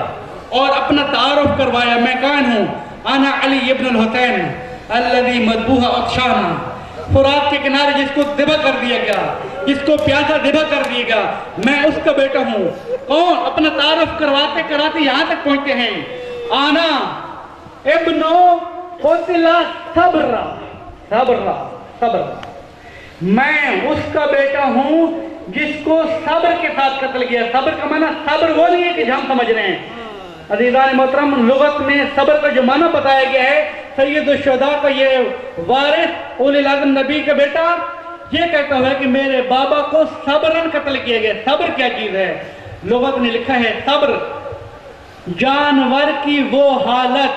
S2: اور اپنا تعارف کروایا، میں کون ہوں؟ انا علی ابن الحسین الذی مذبوح عطشانا، فرات کے کنارے جس کو ذبح کر دیا گیا، جس کو پیاسا ذبح کر دیا گیا، میں اس کا بیٹا ہوں۔ کون؟ اپنا تعارف کرواتے کراتے یہاں تک پہنچتے ہیں، آنا ابن قتل صبر، میں اس کا بیٹا ہوں جس کو صبر کے ساتھ قتل کیا۔ صبر کا معنی صبر وہ نہیں ہے کہ ہم سمجھ رہے ہیں۔ عزیزان محترم، لغت میں صبر کا جو معنی بتایا گیا ہے، سید الشہداء کا یہ وارث اولی العزم نبی کا بیٹا یہ کہتا ہوا ہے کہ میرے بابا کو صبرن قتل کیا گیا۔ صبر کیا چیز ہے؟ لغت نے لکھا ہے صبر جانور کی وہ حالت،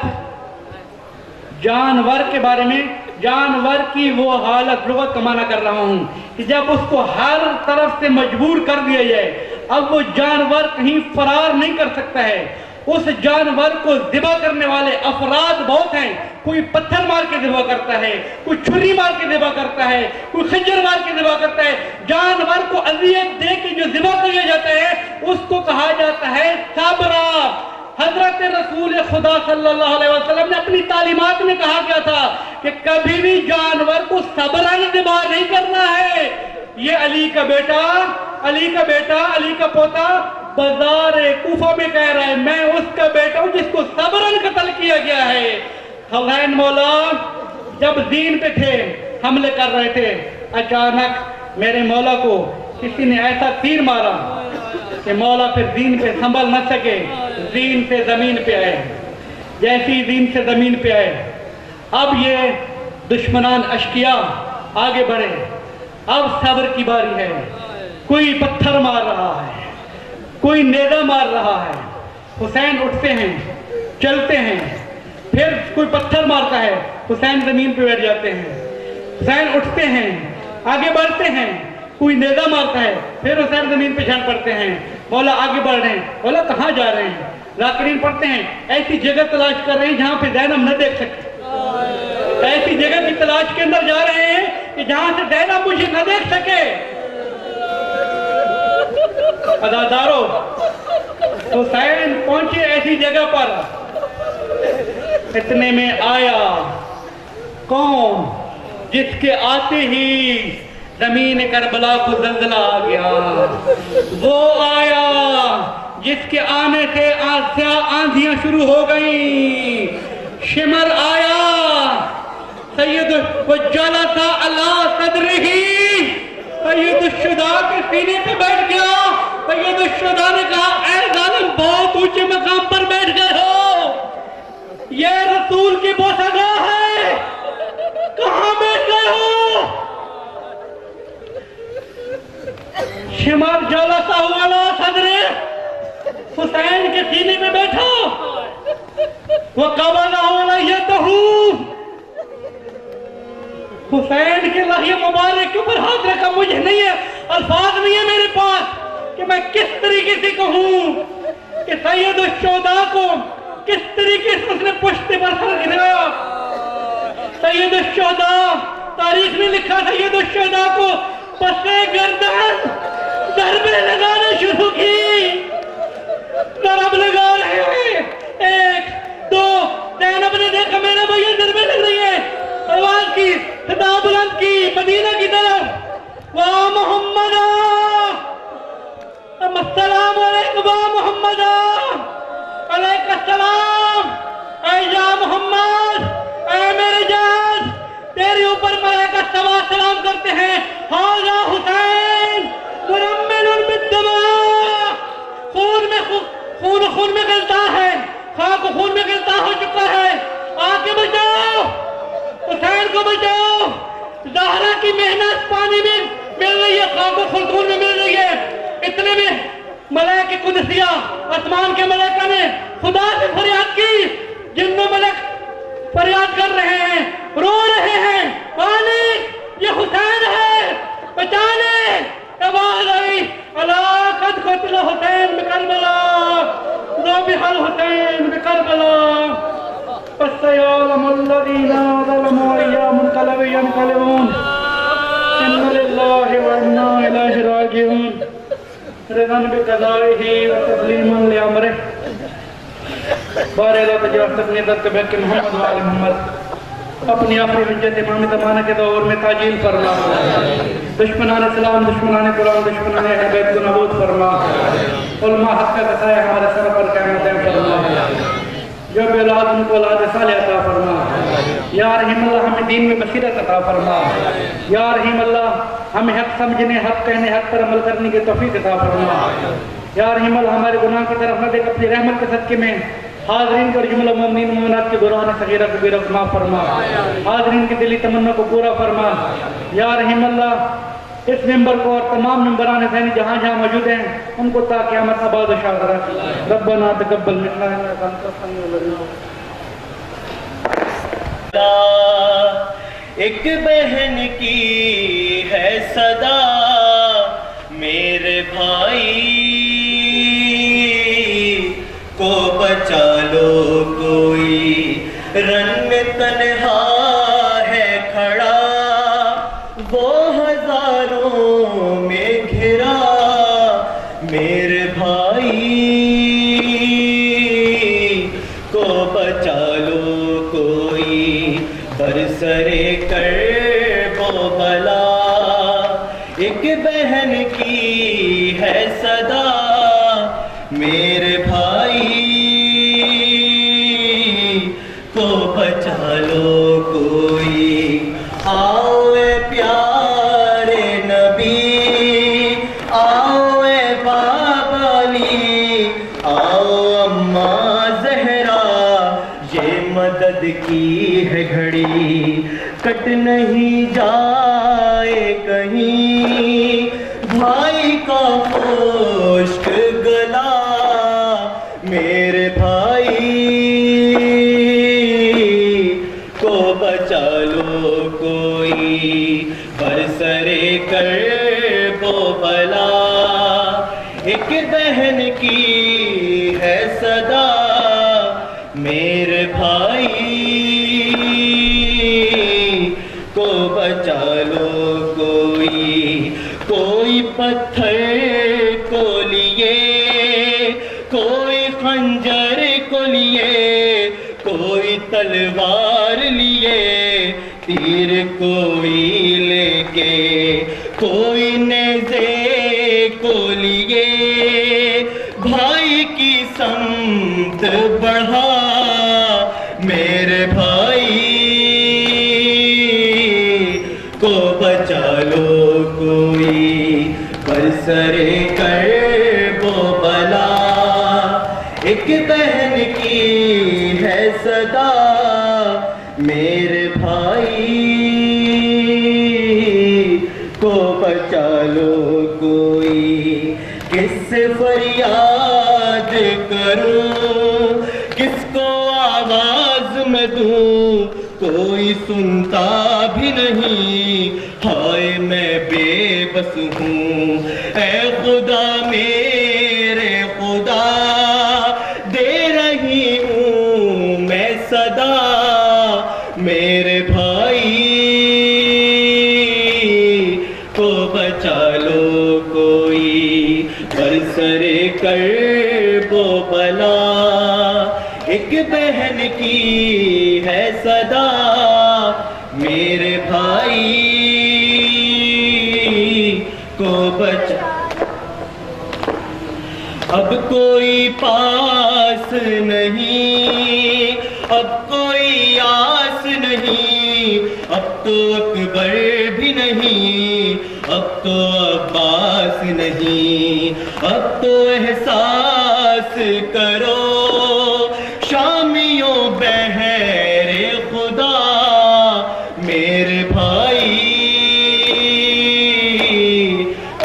S2: جانور کے بارے میں جانور کی وہ حالت، لغت کا معنی کر رہا ہوں کہ جب اس کو ہر طرف سے مجبور کر دیا جائے، اب وہ جانور کہیں فرار نہیں کر سکتا ہے۔ اس جانور کو ذبح کرنے والے افراد بہت ہیں، کوئی پتھر مار کے ذبح کرتا ہے، کوئی چھری مار کے ذبح کرتا ہے، کوئی خنجر مار کے ذبح کرتا ہے۔ جانور کو اذیت دے کے جو ذبح کیا جاتا ہے اس کو کہا جاتا ہے صبرا۔ حضرت رسول خدا صلی اللہ علیہ وسلم نے اپنی تعلیمات میں کہا گیا تھا کہ کبھی بھی جانور کو صبرن ذبح نہیں کرنا ہے۔ یہ علی کا بیٹا، علی کا پوتا بازار کوفہ میں کہہ رہا ہے میں اس کا بیٹا ہوں جس کو صبرن قتل کیا گیا ہے۔ حسین مولا جب دین پہ تھے، حملے کر رہے تھے، اچانک میرے مولا کو کسی نے ایسا تیر مارا کہ مولا پھر دین پہ سنبھل نہ سکے، دین سے زمین پہ آئے۔ جیسی دین سے زمین پہ آئے، اب یہ دشمنان اشکیاء آگے بڑھے، اب صبر کی باری ہے۔ کوئی پتھر مار رہا ہے، کوئی نیزہ مار رہا ہے، حسین اٹھتے ہیں، چلتے ہیں، پھر کوئی پتھر مارتا ہے، حسین زمین پہ بیٹھ جاتے ہیں، حسین اٹھتے ہیں، آگے بڑھتے ہیں، کوئی نیزہ مارتا ہے، پھر حسین زمین پہ جھڑ پڑتے ہیں۔ مولا آگے بڑھ رہے ہیں، مولا کہاں جا رہے ہیں؟ ذاکرین پڑھتے ہیں ایسی جگہ تلاش کر رہے ہیں جہاں پہ زینب نہ دیکھ سکے، ایسی جگہ کی تلاش کے اندر جا رہے ہیں کہ جہاں سے زینب مجھے نہ دیکھ سکے۔ عزادارو، حسین پہنچے ایسی جگہ پر، اتنے میں آیا کون؟ جس کے آتے ہی زمین کربلا کو زلزلہ آ گیا، وہ آیا جس کے آنے سے آندھیاں شروع ہو گئیں، شمر آیا، سید وجلس علی صدرہ، سید الشہداء کے سینے پہ بیٹھ گیا۔ سید الشہداء نے کہا اے ظالم بہت اونچے مقام پر بیٹھ گئے ہو، یہ رسول کی بوسہگاہ ہے، کہاں بیٹھ گئے ہو؟ شمر جلس علی صدرہ، حسین کے سینے پہ بیٹھا، وقبض علیہ، حسین کے لحیہ مبارک کے اوپر ہاتھ رکھا۔ مجھے نہیں ہے، الفاظ نہیں ہے میرے پاس، کہ میں کس طریقے سے کہوں کہ سید الشہداء کو کس طریقے سے اس نے پشت پر سر گرایا. سید الشہداء تاریخ نے لکھا سید الشہداء کو پسے گردن ضربیں لگانے شروع کی. ضرب لگا رہے ہیں 1 2 زینب نے دیکھا میرے بھائی ضربیں لگ رہی ہیں. آواز کی صدا بلند کی مدینہ کی طرف وا محمد السلام علیکم وا محمد علیکم السلام. اے یا محمد اے میرے جان تیرے اوپر ملائکہ سلام کرتے ہیں. ھذا حسین مرمل بالدماء خون میں غلطہ ہے. خاک خون میں غلطہ ہو چکا ہے. آ کے بچاؤ حسین کو بچاؤ. زہرا کی محنت پانی میں مل رہی ہے خاک و خلدون میں مل رہی ہے. اتنے میں ملائکہ قدسیہ آسمان کے ملائکہ نے خدا سے فریاد کی. جنوں ملک فریاد کر رہے ہیں رو رہے ہیں مالک یہ حسین ہے بچا لے. آواز آئی الا قد قتل حسین بکربلا ذبح الحسین بکربلا فسيعلم الذين ظلموا أي منقلب ينقلبون إن لله وإنا إليه راجعون. رضا بقضائه وتسليما لأمره. بار اللہ تجاوز اپنی درد کے بحق محمد و آل محمد اپنی آخری حجت امام زمانہ کے دور میں تاجیل فرما. دشمنان اسلام دشمنان قرآن دشمنان اہل بیت کو نابود فرما. علماء حق کا سایہ ہمارے سر پر قیامتیں فرما. جو بے اولاد ان کو اولاد صالح عطا فرما. یا رحیم اللہ ہمیں دین میں بصیرت عطا فرما. یا رحیم اللہ ہمیں حق سمجھنے حق کہنے حق پر عمل کرنے کی توفیق عطا فرما. یا رحیم اللہ ہمارے گناہ کی طرف نہ دیکھ اپنی رحمت کے صدقے میں حاضرین کو جملہ مومنین مومنات کے گناہ صغیرہ کبیرہ کو معاف فرما. حاضرین کی دلی تمنا کو پورا فرما. یا رحیم اللہ اس ممبر کو اور تمام ممبران حسینی جہاں جہاں موجود ہیں ان کو تا قیامت آباد و شاد رکھ. ربنا تقبل منا انک انت السمیع العلیم.
S4: ایک بہن کی ہے صدا میرے بھائی کو بچا لو کوئی رنگ تنہا ہے کھڑا وہ ہزاروں میں گھرا میرے بھائی کو بچا لو کوئی برسرے کرب و بلا. ایک بہن کی ہے صدا میرے بھائی کو بچا لو کوئی. آؤ اے پیارے نبی آؤ اے بابا علی آؤ اماں زہرا یہ مدد کی ہے گھڑی کٹ نہیں جائے کہیں بھائی کا خشک گلا میرے بھائی کو بچا لو کوئی برسرے کرب و بلا. ایک بہن کی ہے صدا میرے بھائی کو بچا لو کوئی. کوئی پتھر کو لیے کوئی خنجر کو لیے کوئی تلوار لیے تیر کوئی لے کے کوئی نیزے کو لیے بھائی کی سمت بڑھا میرے بھائی کو بچا لو کوئی برسرے کرب و بلا. ایک بہن کی ہے صدا میرے بھائی کو بچا لو کوئی. کس سے فریاد کروں کس کو آواز میں دوں کوئی سنتا بھی نہیں ہائے میں بے بس ہوں. اے خدا میرے خدا دے رہی ہوں میں صدا, میرے بھائی کو بچا لو کوئی برسرے کرب و بلا. ایک بہن کی ہے صدا میرے بھائی کو بچا. اب کوئی پاس نہیں, اب کوئی آس نہیں, اب تو اکبر بھی نہیں, اب تو عباس نہیں. اب تو احساس کرو شامیوں بہر خدا میرے بھائی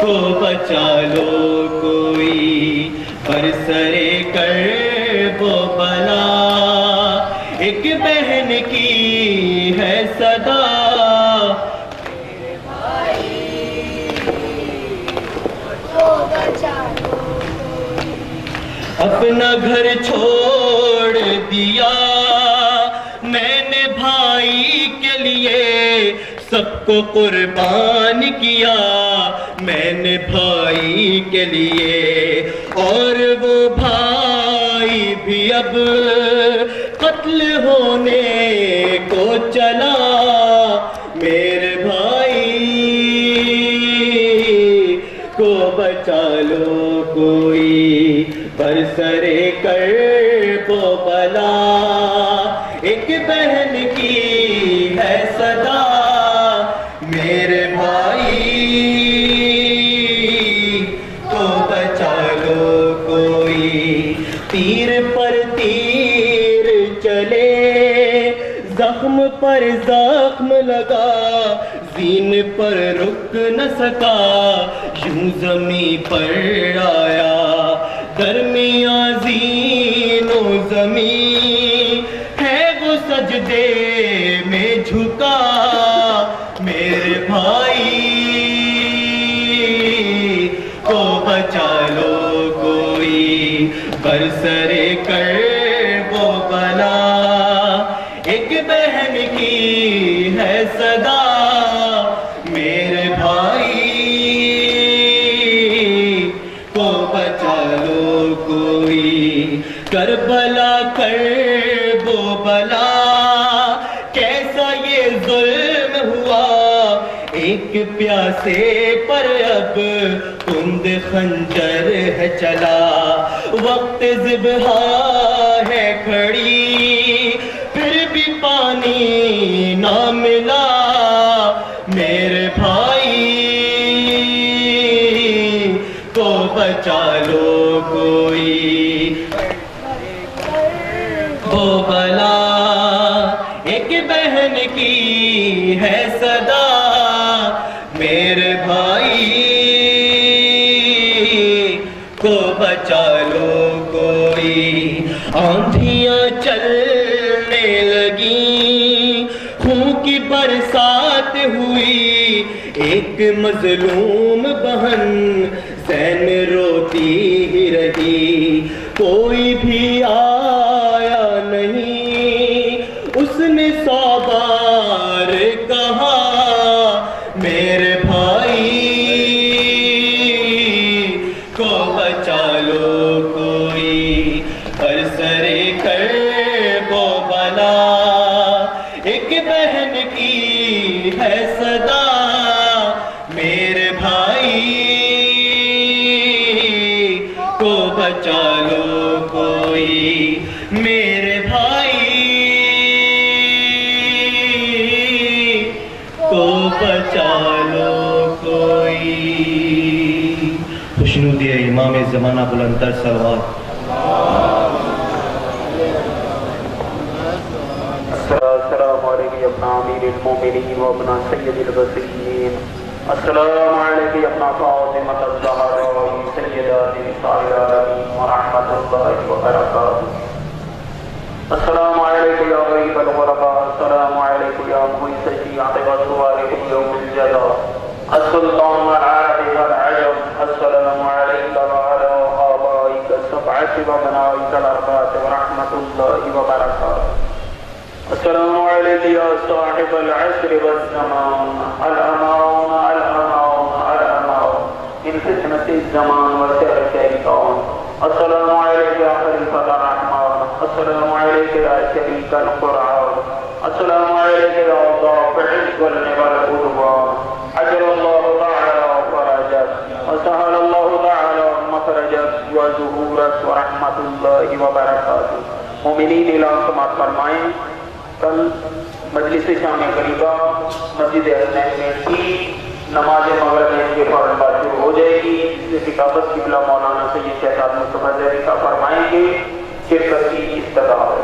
S4: کو بچا لو کوئی برسرے کرب و بلا. ایک بہن کی ہے صدا میرے بھائی کو بچا لو. اپنا گھر چھوڑ دیا میں نے بھائی کے لیے, سب کو قربان کیا میں نے بھائی کے لیے, اور وہ بھائی بھی اب قتل ہونے کو چلا میرے بھائی کو بچا لو کوئی برسرے کرب و بلا. ایک بہن کی ہے صدا میرے بھائی کو بچا لو کوئی. تیر پر تیر چلے زخم پر زخم لگا, زین پر رک نہ سکا یوں زمیں پر آیا, درمیاں زین و زمین ہے وہ سجدے میں جھکا میرے بھائی کو بچا لو کوئی برسرے کرب و بلا. ایک بہن کی ہے صدا میرے بھائی کو بچا لو کوئی. کربلا کرب و بلا کیسا یہ ظلم ہوا, ایک پیاسے پر اب کند خنجر ہے چلا. وقت ذبح ہے کھڑی پھر بھی پانی نہ ملا میرے بھائی کو بچا لو کوئی وہ بلا. ایک بہن کی ہے صدا میرے بھائی کو بچا لو کوئی. آندھیاں چلنے لگیں خون کی برسات ہوئی, ایک مظلوم بہن زین روتی ہی رہی, کوئی بھی آیا نہیں اس نے 100 بار کہا میرے بھائی کو بچا لو کوئی برسرے کرب و بلا. ایک بہن کی ہے صدا میرے بھائی کو بچا لو کوئی میرے بھائی کو بچا لو کوئی. خوشنودی امام زمانہ بلندتر صلوات.
S5: السلام علیکم اپنا امیر المومنین و اپنا سید البصرین. السلام علیکم اپنا فاطمہ الزہرا سیدات نساء العالمین ورحمۃ اللہ وبرکاتہ. السلام علیکم یا غریب الغرباء, السلام علیکم یا محیط شیعت غزوارکم یوم الجزا. السلطان العرب والعجم السلام عليك وعلى آبائك السبعة وبنائك الأربعة ورحمة الله وبركاته. السلام عليك يا صاحب العصر والزمان الأمان الأمان الأمان من فتنة الزمان وشر الشيطان. السلام عليك يا خليفة الرحمن. السلام عليك يا شريك القرآن. السلام عليك يا دافع الظلم والعدوان. عجل الله تعالى فرجك وسهل الله تعالى مخرجك وظهورك ورحمة الله وبركاته. مومنین اعلان سماعت فرمائیں. کل مجلس شام قریبہ مسجد حسنین میں تھی نماز مغرب میں کے فوراً بعد شروع ہو جائے گی. کتابت قبلہ مولانا سید شہزاد مصطفیٰ زہری کا فرمائیں گے. شرکت کی استدعا ہے.